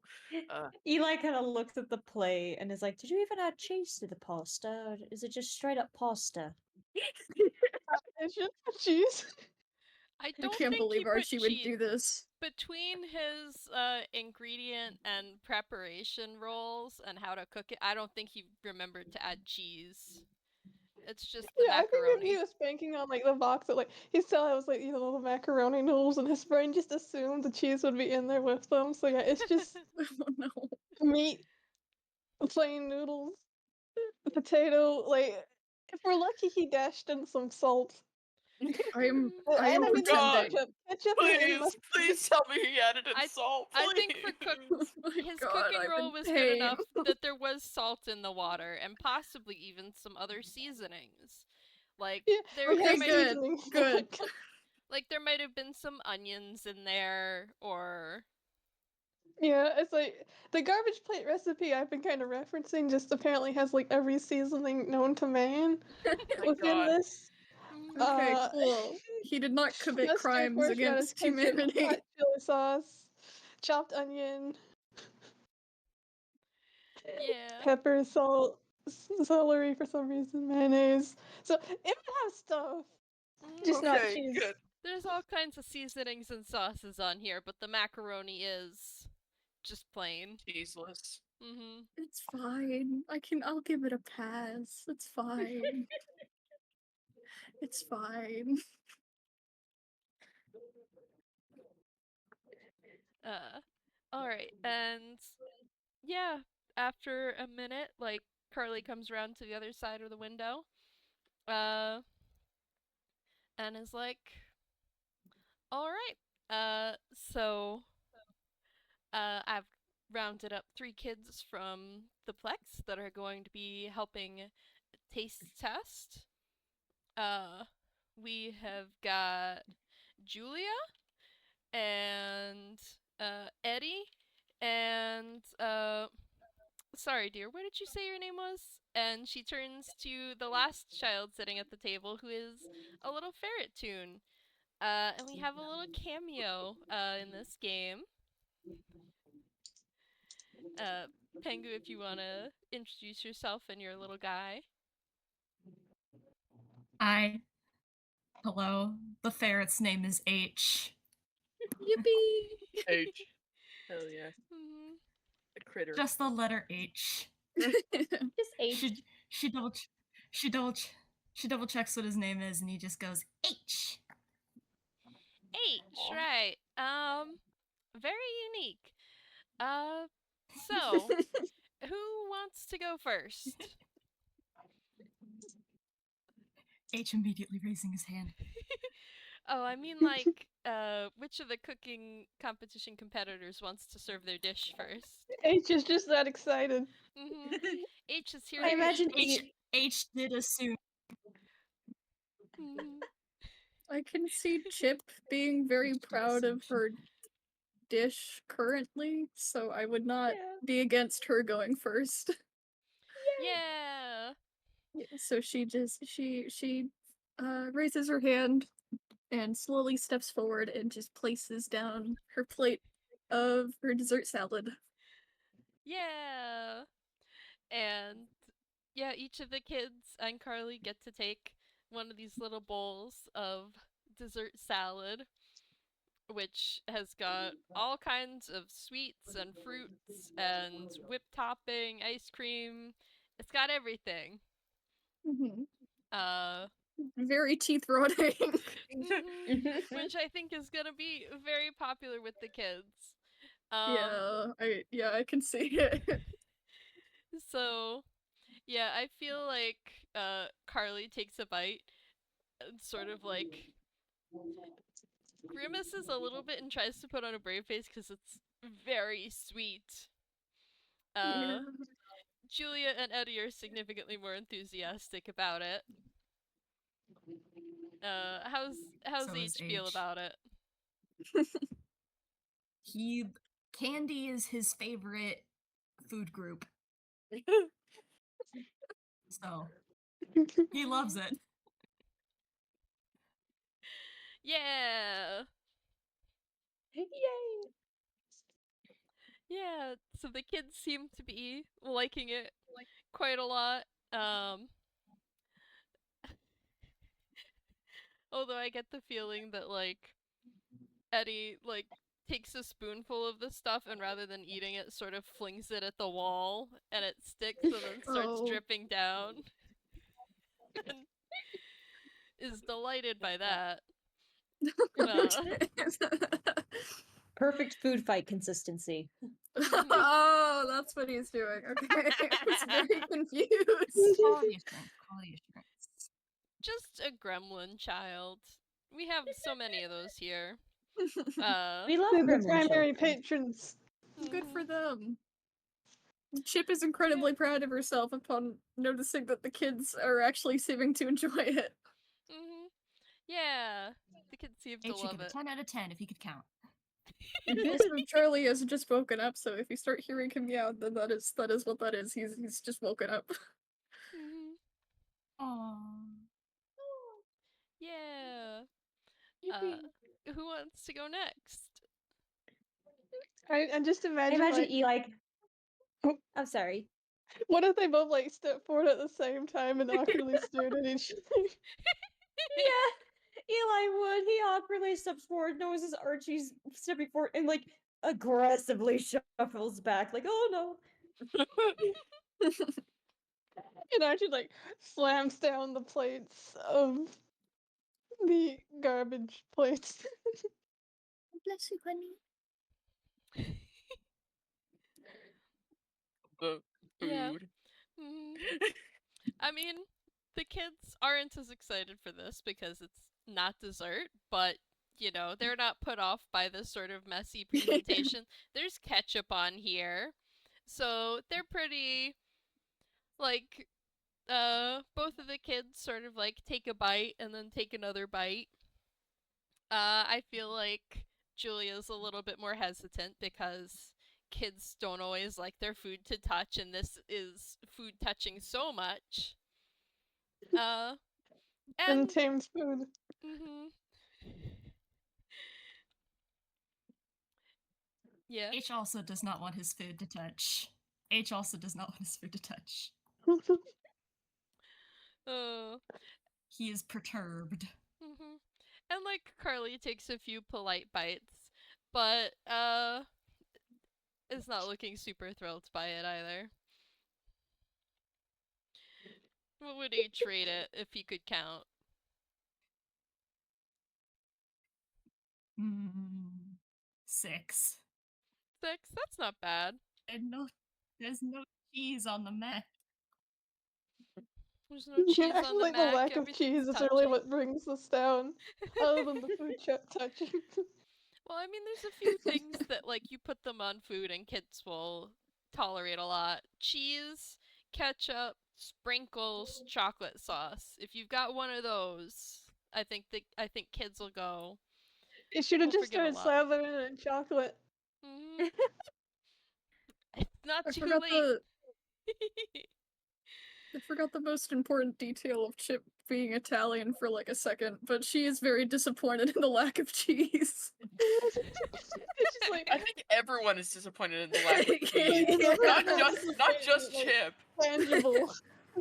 Eli kind of looks at the plate and is like, "Did you even add cheese to the pasta? Or is it just straight up pasta?" It's just cheese. I I don't can't think he believe put Archie would do this. between his ingredient and preparation rolls and how to cook it. I don't think he remembered to add cheese. It's just the Yeah, I think maybe he macaroni. was banking on like the box that like he still has like, you know, the macaroni noodles and his brain just assumed the cheese would be in there with them. So yeah, it's just Oh no. meat, plain noodles, potato, like if we're lucky he dashed in some salt. I'm And I am I Oh mean there's God! pretending. ketchup and Please, mustard. please tell me he added in I salt. I think for Please. Oh my his god, cooking I'm roll in was good pain. enough that there was salt in the water and possibly even some other seasonings. Like Yeah, there we there have Okay, might good. seasoning. Good. like there might have been some onions in there or Yeah, it's like the garbage plate recipe I've been kind of referencing just apparently has like every seasoning known to man My within God. this. Okay, Uh, cool. He did not commit mustard, crimes horseradish, against ketchup, hot humanity. chili sauce, chopped onion, yeah. pepper, salt, celery for some reason, mayonnaise. So it would have stuff, just not Okay, cheese. good. There's all kinds of seasonings and sauces on here, but the macaroni is just plain. Cheeseless. Mhm. It's fine. I'll give it a pass. It's fine. It's fine. Uh all right. And yeah, after a minute like Carly comes around to the other side of the window. Uh and is like, "All right. I've rounded up 3 kids from the Plex that are going to be helping taste test. We have got Julia and Eddie and sorry dear, what did you say your name was? And she turns to the last child sitting at the table, who is a little ferret tune. And we have a little cameo in this game. Pengu, if you want to introduce yourself and your little guy. Hi. Hello. The ferret's name is H. Yippee! H. Hell yeah. Mhm. A critter. Just the letter H. Just H. She double checks what his name is, and he just goes H. H, Aw. right. Very unique. So, who wants to go first? H immediately raising his hand. Oh, I mean, like, which of the cooking competition competitors wants to serve their dish first? H is just that excited. Mm-hmm. H is here I to imagine H did assume. Mhm. I can see Chip being very proud of her dish currently, so I would not Yeah. be against her going first. Yeah. So she just she raises her hand and slowly steps forward and just places down her plate of her dessert salad. Yeah. And yeah, each of the kids and Carly get to take one of these little bowls of dessert salad, which has got all kinds of sweets and fruits and whipped topping, ice cream. It's got everything. Mhm. Uh, Very teeth rotting. which I think is gonna be very popular with the kids. I can see it. So yeah, I feel like Carly takes a bite and sort of like grimaces a little bit and tries to put on a brave face because it's very sweet. Yeah. Julia and Eddie are significantly more enthusiastic about it. How's So is H feel H. about it? Candy is his favorite food group, so he loves it. Yeah. Yay! Yeah, so the kids seem to be liking it quite a lot. Although I get the feeling that like Eddie like takes a spoonful of the stuff and rather than eating it sort of flings it at the wall and it sticks and then starts Oh. dripping down. And is delighted by that. Perfect food fight consistency. Oh, that's what he's doing. Okay. I was very confused. Quality assurance. Just a gremlin child. We have so many of those here. We love They're the gremlin primary children. patrons. Good for Mhm. them. Chip is incredibly proud of herself upon noticing that the kids are actually seeming to enjoy it. Yeah, the kids seem to H would love give a it. 10 out of 10 if he could count. Also, Charlie has just woken up, so if you start hearing him meow, then that is what that is. He's just woken up. Mhm. Aww. Yeah. Yippee. Who wants to go next? I just I imagine, imagine like, Eli. Oh. I'm sorry. what if they both like step forward at the same time and awkwardly stared at each other? Yeah, Eli would. He awkwardly steps forward, notices Archie's stepping forward, and like aggressively shuffles back, like, oh no. And Archie like slams down the plates of the garbage plates. Bless you, honey. The Yeah. food. Mhm. I mean, the kids aren't as excited for this because it's not dessert, but you know, they're not put off by this sort of messy presentation. There's ketchup on here. So they're pretty like both of the kids sort of like take a bite and then take another bite. I feel like Julia's a little bit more hesitant because kids don't always like their food to touch, and this is food touching so much. And Untamed food. mhm. Yeah. H also does not want his food to touch. H also does not want his food to touch. Oh. He is perturbed. Mhm. And like Carly takes a few polite bites, but is not looking super thrilled by it either. What would H rate it if he could count? Mm, 6. 6? That's not bad. There's no cheese on the map. There's no cheese Yeah, I on feel the like the Mac. lack of Everything's cheese is really touching. what brings this down, other than the food touching. Well, I mean, there's a few things that, like, you put them on food and kids will tolerate a lot. Cheese, ketchup, sprinkles, chocolate sauce. If you've got one of those, I think kids will go. You should have We'll just forgive a started lot. slathering it in chocolate. Mm-hmm. It's not I too forgot late. the I forgot the most important detail of Chip being Italian for like a second, but she is very disappointed in the lack of cheese. It's just like I think everyone is disappointed in the lack of cheese. Yeah. Not just like, Chip. tangible Eli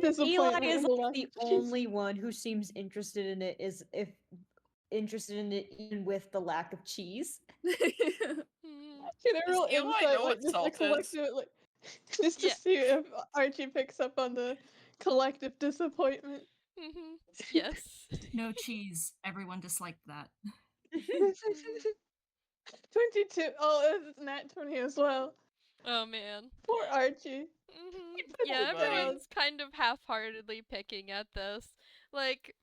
disappointment is in the like lack the of cheese. only one who seems interested in it interested in it even with the lack of cheese. Mhm. Get a Does real Eli insight, know like what just a salt is? collective, like just to Yeah. see if Archie picks up on the collective disappointment. Mm-hmm. Yes. No cheese. Everyone disliked that. 22. Oh, it's Nat 20 as well. Oh man. Poor Archie. Yeah, Buddy. everyone's kind of half-heartedly picking at this. Like,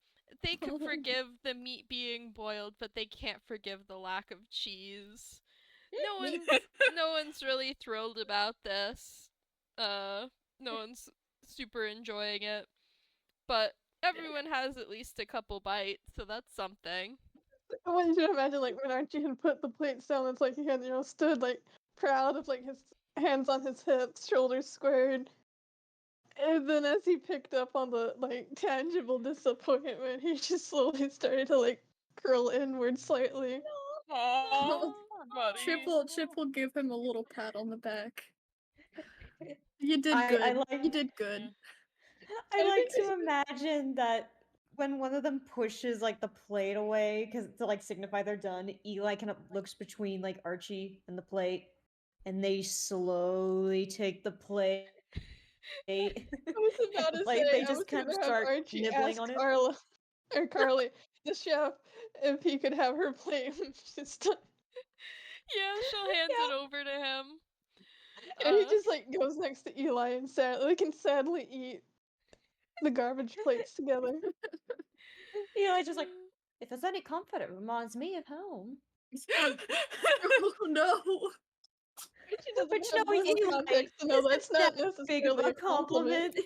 they could forgive the meat being boiled, but they can't forgive the lack of cheese. No one's really thrilled about this. No one's super enjoying it. But everyone has at least a couple bites, so that's something. I want you to imagine, like, when Archie had put the plates down, it's like he had, stood, like, proud of, like, his hands on his hips, shoulders squared. And then as he picked up on the, like, tangible disappointment, he just slowly started to, like, curl inward slightly. Aww, buddy. Chip will give him a little pat on the back. You did I good. like- You did good. I like to imagine that when one of them pushes like the plate away to like signify they're done, Eli kind of looks between like Archie and the plate, and they slowly take the plate. I was about to Like say, they I was just kind of gonna have start Archie nibbling ask on it. Carla, or Carly, the chef, if he could have her plate when she's done. Yeah, she'll hand it over to him. And he just, like, goes next to Eli and they can sadly eat the garbage plates together. Eli's just like, if it's any comfort, it reminds me of home. Oh no. She doesn't But you have know, enough Eli, context to know that's isn't not that big of necessarily a a compliment.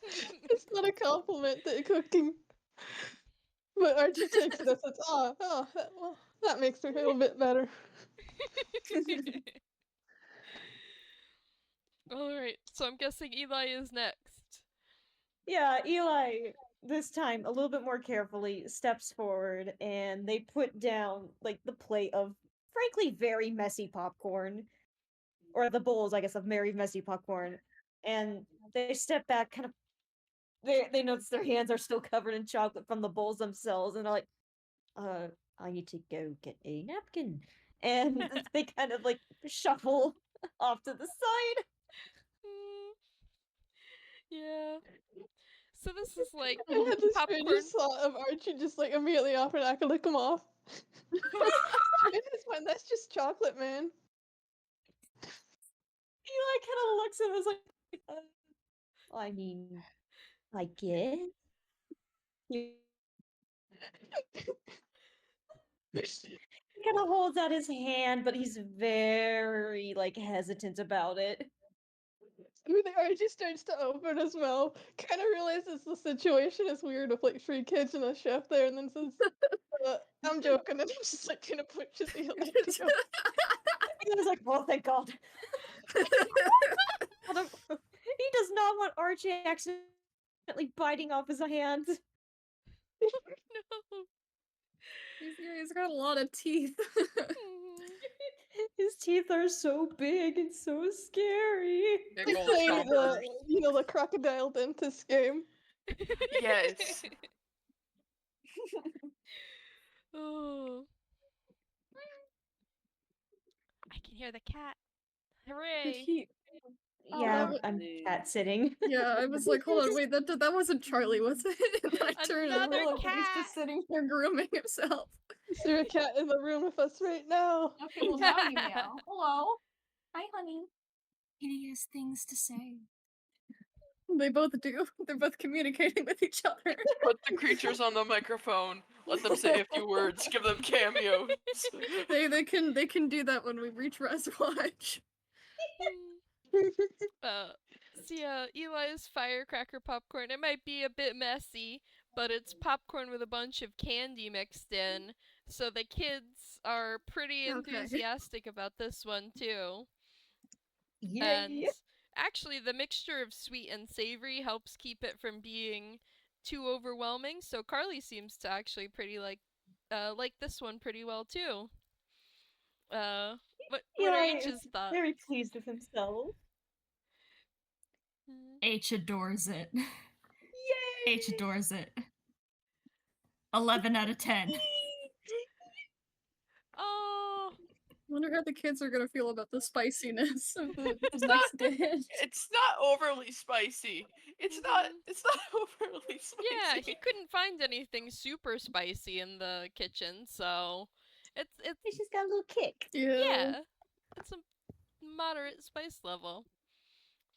It's not a compliment to cooking. But Archie takes it as it's, that makes me feel a bit better. Alright, so I'm guessing Eli is next. Yeah, Eli, this time a little bit more carefully, steps forward and they put down like the plate of frankly very messy popcorn. Or the bowls, I guess, of very messy popcorn. And they step back, kind of they notice their hands are still covered in chocolate from the bowls themselves, and they're like, I need to go get a napkin. And they kind of like shuffle off to the side. Mm, yeah. So this is like I had this popcorn. strangest thought of Archie just, like, immediately offering I could lick him off. In his mind, that's just chocolate, man. Eli kind of looks at him as like, I mean, I guess. He kind of holds out his hand, but he's very like hesitant about it. Archie starts to open his mouth, kind of realizes the situation is weird with like 3 kids and a chef there, and then says, "I'm joking," and just like kind of pushes Eli. He was like, "Oh, thank God." He does not want Archie accidentally biting off his hand. No. He's got a lot of teeth. His teeth are so big and so scary. Big He's old playing chompers. the crocodile dentist game. Yes. Oh. I can hear the cat. Hooray! Yeah, that I'm lovely. cat sitting. Yeah, I was like, hold on, wait, that wasn't Charlie, was it? And then I turned and Another realized that he's cat! just sitting here grooming himself. Is there a cat in the room with us right now? Okay, well now you meow. Hello. Hi, honey. He has things to say. They both do. They're both communicating with each other. Put the creatures on the microphone. Let them say a few words. Give them cameos. They can do that when we reach Reswatch. So yeah, Eli's firecracker popcorn. It might be a bit messy, but it's popcorn with a bunch of candy mixed in. So the kids are pretty Okay. enthusiastic about this one too. And Yay! actually, the mixture of sweet and savory helps keep it from being too overwhelming. So Carly seems to actually pretty like this one pretty well too. What are Eli H's is thoughts? very pleased with himself. H adores it. Yay! H adores it. 11 out of 10. Oh, Wonder how the kids are gonna feel about the spiciness of the It's next dish. It's not overly spicy. It's not overly spicy. yeah, he couldn't find anything super spicy in the kitchen, so it's It's just got a little kick. yeah, it's a moderate spice level.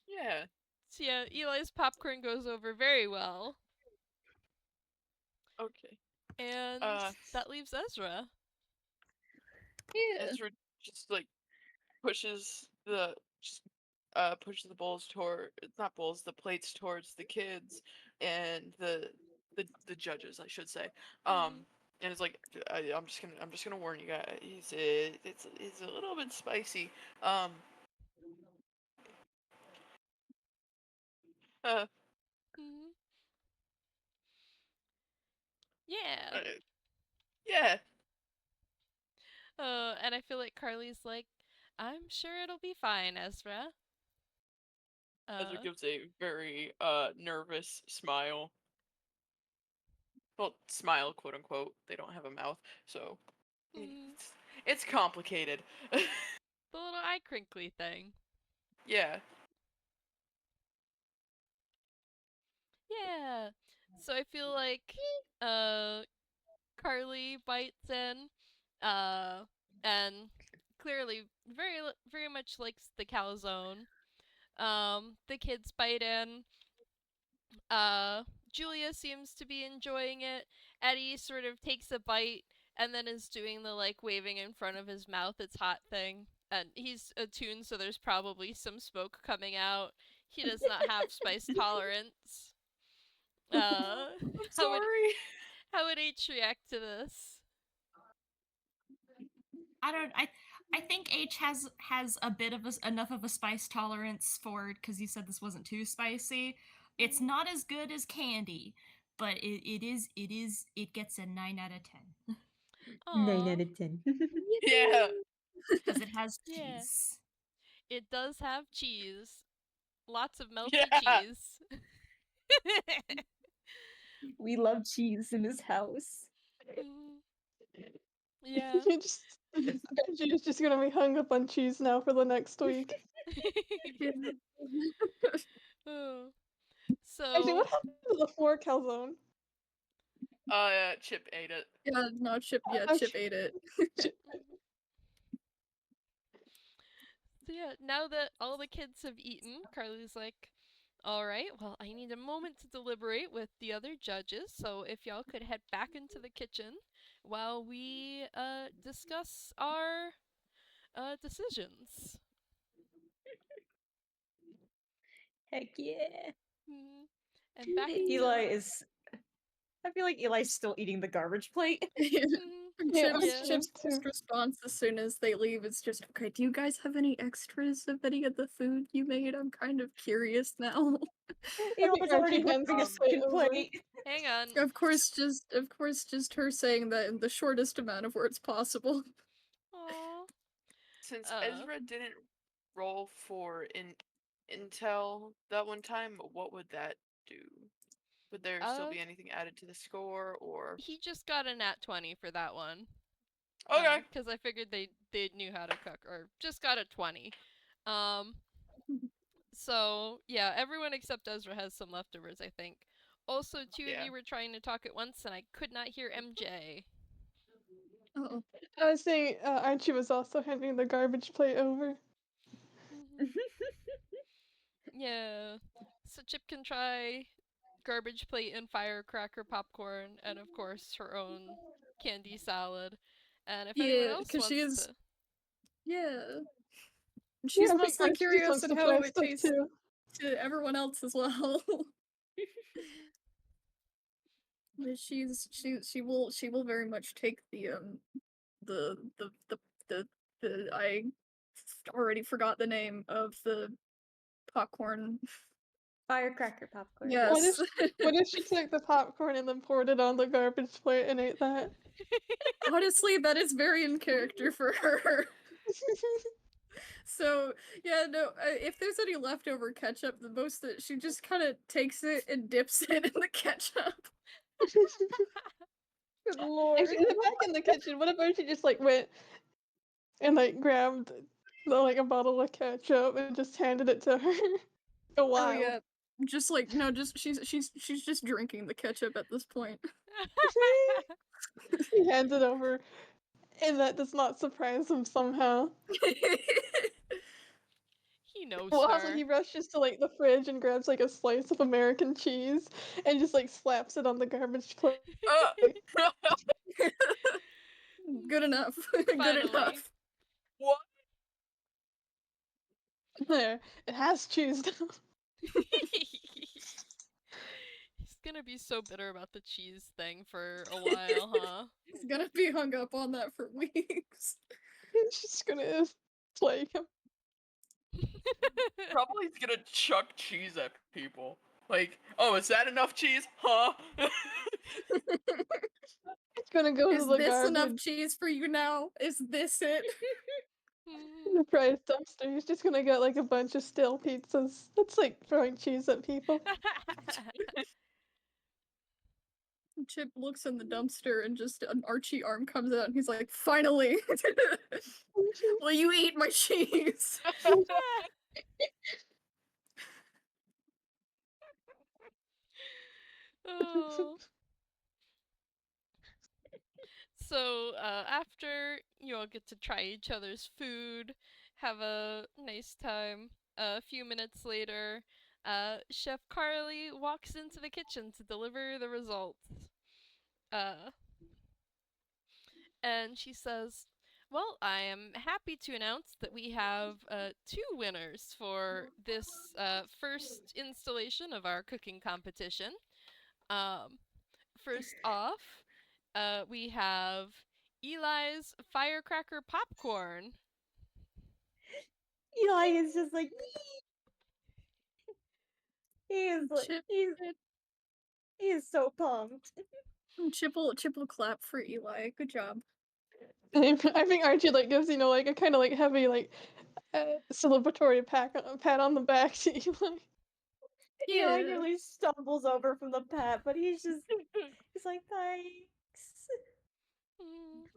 Yeah. So yeah, Eli's popcorn goes over very well, Okay. and that leaves Ezra. Yeah. Ezra just like pushes the bowls toward not bowls, the plates towards the kids and the judges, I should say. And it's like I'm just gonna warn you guys. It's a little bit spicy. Uh, Mhm. Yeah. yeah. And I feel like Carly's like, I'm sure it'll be fine, Ezra. Ezra gives a very nervous smile. Well, smile, quote unquote. They don't have a mouth, so it's complicated. The little eye crinkly thing. Yeah. Yeah. So I feel like Carly bites in and clearly very much likes the calzone. The kids bite in. Julia seems to be enjoying it. Eddie sort of takes a bite and then is doing the like waving in front of his mouth, it's hot thing. And he's attuned, so there's probably some smoke coming out. He does not have spice tolerance. I'm sorry. How would H react to this? I think H has a bit of enough of a spice tolerance for it because you said this wasn't too spicy. It's not as good as candy, but it gets a 9 out of 10. 9 out of 10. Yeah. Because it has Yeah. cheese. It does have cheese. Lots of melty Yeah. cheese. We love cheese in this house. Yeah. Archie is just gonna be hung up on cheese now for the next week. Oh. Actually, So what happened to the 4 calzone? Chip ate it. Yeah, no, Chip Okay. ate it. So yeah, now that all the kids have eaten, Carly's like, alright, well, I need a moment to deliberate with the other judges, so if y'all could head back into the kitchen while we discuss our decisions. Heck yeah. Mhm. And back Eli to is. I feel like Eli's still eating the garbage plate. Mhm. Yeah, Yeah. Archie is Chip's first too. response as soon as they leave is just, okay, do you guys have any extras of any of the food you made? I'm kind of curious now. Eli's already Archie hands grabbing a the plate second over. plate. Hang on. Of course, just her saying that in the shortest amount of words possible. Aw. Since Uh, Ezra didn't roll for intel that one time, what would that do? Would there still uh, be anything added to the score, or he just got a nat 20 for that one. okay? Because I figured they knew how to cook, or just got a 20. Um, so yeah, everyone except Ezra has some leftovers, I think. Also, two of Yeah. you were trying to talk at once, and I could not hear MJ. Oh, I was saying Archie was also handing the garbage plate over. Mhm. Yeah. So Chip can try garbage plate and firecracker popcorn, and of course her own candy salad. And if anyone yeah, else because she wants is. to, Yeah. Yeah, She's I think mostly Archie just curious wants on to how it try would stuff taste too. to everyone else as well. But she will very much take the the the the I already forgot the name of the popcorn. Firecracker popcorn. Yes. What if she took the popcorn and then poured it on the garbage plate and ate that? Honestly, that is very in character for her. So yeah, no. If there's any leftover ketchup, the most that she just kind of takes it and dips it in the ketchup. Good lord. Actually, back in the kitchen, what if Archie just like went and like grabbed like a bottle of ketchup and just handed it to her? Oh wow. Oh yeah, just like no, just she's just drinking the ketchup at this point. He hands it over, and that does not surprise him somehow. he knows Well, also her. he rushes to like the fridge and grabs like a slice of American cheese and just like slaps it on the garbage plate. Good enough. Good Finally. enough. What? There, it has cheese now. He's gonna be so bitter about the cheese thing for a while, huh? He's gonna be hung up on that for weeks. He's just gonna flake him. Probably he's gonna chuck cheese at people. Like, oh, is that enough cheese? Huh? It's gonna go to Is the this enough garbage. cheese for you now? Is this it? The price dumpster. He's just gonna get like a bunch of stale pizzas. That's like throwing cheese at people. Chip looks in the dumpster and just an Archie arm comes out and he's like, finally! Will you eat my cheese? Oh. So, after you all get to try each other's food, have a nice time, a few minutes later, Chef Carly walks into the kitchen to deliver the results. Uh, and she says, well, I am happy to announce that we have two winners for this first installation of our cooking competition. Um, First off, we have Eli's firecracker popcorn. Eli is just like he is like Chip, he is so pumped. Chip will clap for Eli. Good job. I think Archie like gives like a kind of like heavy like celebratory pat on the back to Eli. Eli Yeah. nearly stumbles over from the pat, but he's like thanks. Mm.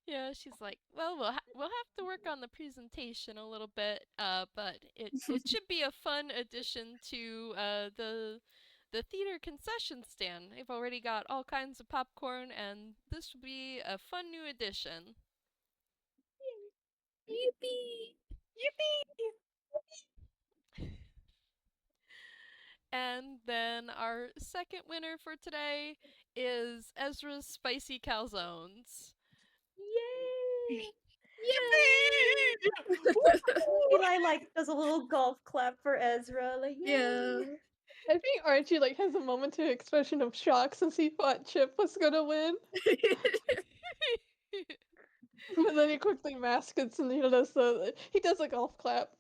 Yeah, she's like, well, we'll have to work on the presentation a little bit, but it should be a fun addition to the theater concession stand. They've already got all kinds of popcorn, and this will be a fun new addition. Yippee! And then our second winner for today is Ezra's spicy calzones. Yay! Yay! Eli does a little golf clap for Ezra, like Yeah. yay. I think Archie has a momentary expression of shock since he thought Chip was gonna win, but then he quickly masks it and he does a golf clap.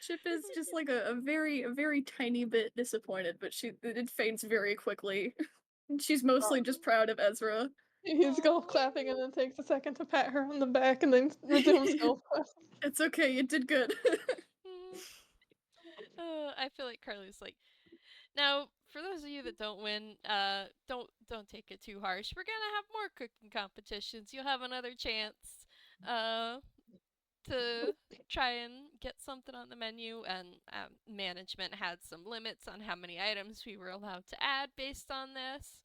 Chip is just like a very tiny bit disappointed, but it fades very quickly. And she's mostly just proud of Ezra. He's golf clapping and then takes a second to pat her on the back and then resumes golf clap. It's okay, you did good. I feel like Carly's like, now for those of you that don't win, don't take it too harsh. We're gonna have more cooking competitions. You'll have another chance to try and get something on the menu, and management had some limits on how many items we were allowed to add based on this.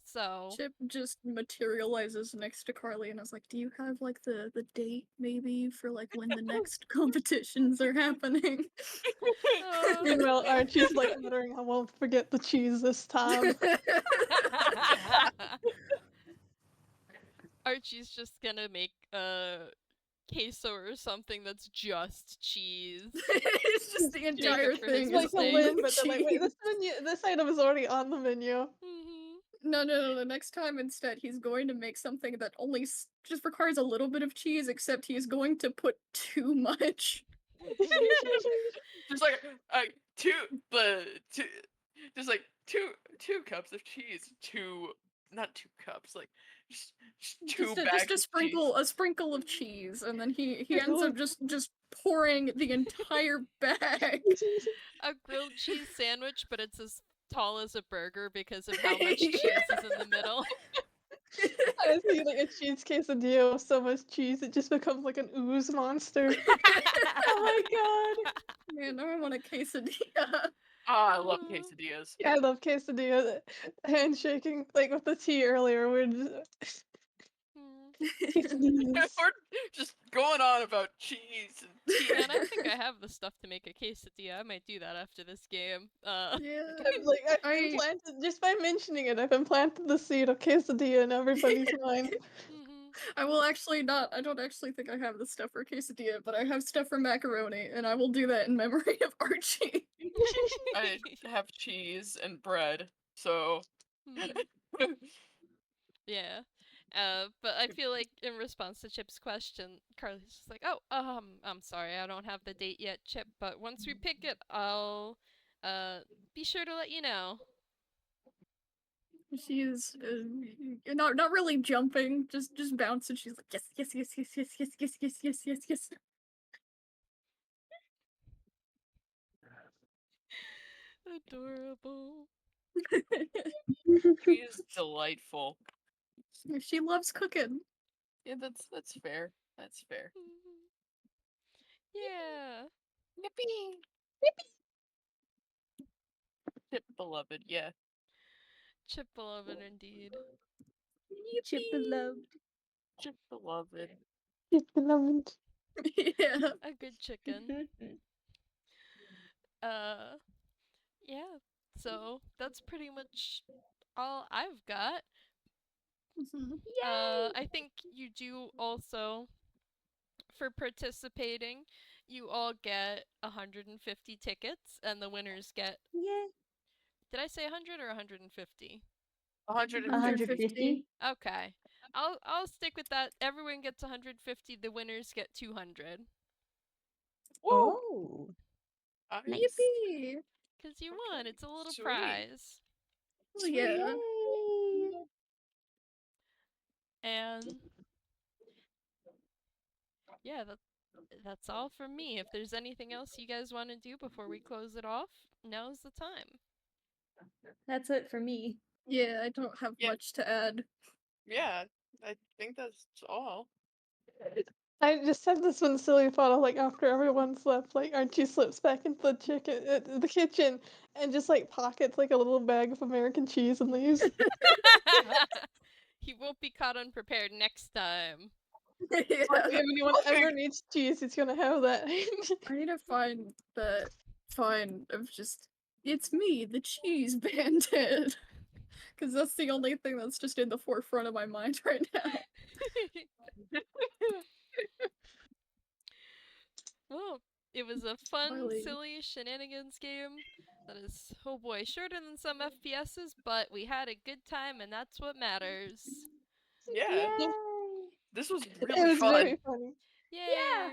So Chip just materializes next to Carly and is like, do you have like the date maybe for like when the next competitions are happening? Meanwhile, Archie's like muttering, "I won't forget the cheese this time." Archie's just gonna make queso or something that's just cheese. It's just the entire for his thing It's is like a mistake. win, but they're like, wait, this item is already on the menu. No, the next time instead he's going to make something that only just requires a little bit of cheese, except he's going to put too much. Just like just like two cups of cheese, not 2 cups, like just two bags Just a sprinkle of cheese, and then he ends up just pouring the entire bag. A grilled cheese sandwich, but it's as tall as a burger because of how much cheese is in the middle. I see like a cheese quesadilla with so much cheese it just becomes like an ooze monster. Oh my god. Man, now I want a quesadilla. I love quesadillas. Yeah, I love quesadilla. Handshaking like with the tea earlier. We're just quesadillas. We're just going on about cheese and tea. Man, I think I have the stuff to make a quesadilla. I might do that after this game. Yeah. I've implanted just by mentioning it. I've implanted the seed of quesadilla in everybody's mind. I don't actually think I have the stuff for quesadilla, but I have stuff for macaroni, and I will do that in memory of Archie. I have cheese and bread, so Yeah. But I feel like in response to Chip's question, Carly's just like, "Oh, I'm sorry, I don't have the date yet, Chip. But once we pick it, I'll be sure to let you know." She is not really jumping, just bouncing. She's like, yes. Adorable. she is delightful. She loves cooking. Yeah, that's fair. That's fair. Yeah. Yippee! Chip beloved, yeah. Chip beloved indeed. Chip beloved. Chip beloved. Chip beloved. Yeah. A good chicken. Yeah. So that's pretty much all I've got. I think you do also, for participating, you all get 150 tickets, and the winners get. Yeah. Did I say 100 or 150? 150. Okay. I'll stick with that. Everyone gets 150. The winners get 200. Oh. Nice. Yippee! Cause you won. It's a little Sweet. prize. Oh, yeah. Yay. And yeah, that's all from me. If there's anything else you guys want to do before we close it off, now's the time. That's it for me. Yeah, I don't have much to add. Yeah, I think that's all. I just had this one silly thought of like after everyone's left, like Archie slips back into the kitchen and just like pockets like a little bag of American cheese and leaves. He won't be caught unprepared next time. Like, if anyone ever needs cheese, he's gonna have that. I need to find that of just it's me, the cheese bandit. Because that's the only thing that's just in the forefront of my mind right now. Well, it was a fun, Really. silly shenanigans game. That is, oh boy, shorter than some FPSs, but we had a good time, and that's what matters. Yeah, Yay! this was It really was fun. very funny. Yay! Yeah.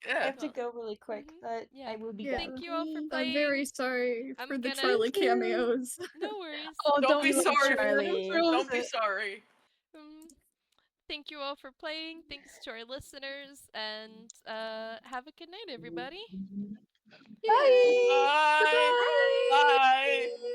I Yeah. have to Well, go really quick, mhm, but yeah. I will be Yeah. back. Thank you all for Bye. playing. I'm very sorry I'm for the gonna- Charlie Thank you. cameos. No worries. Oh, Don't be do it, sorry. Charlie. Don't be sorry. Thank you all for playing. Thanks to our listeners, and have a good night, everybody. Bye. Bye. Goodbye. Bye.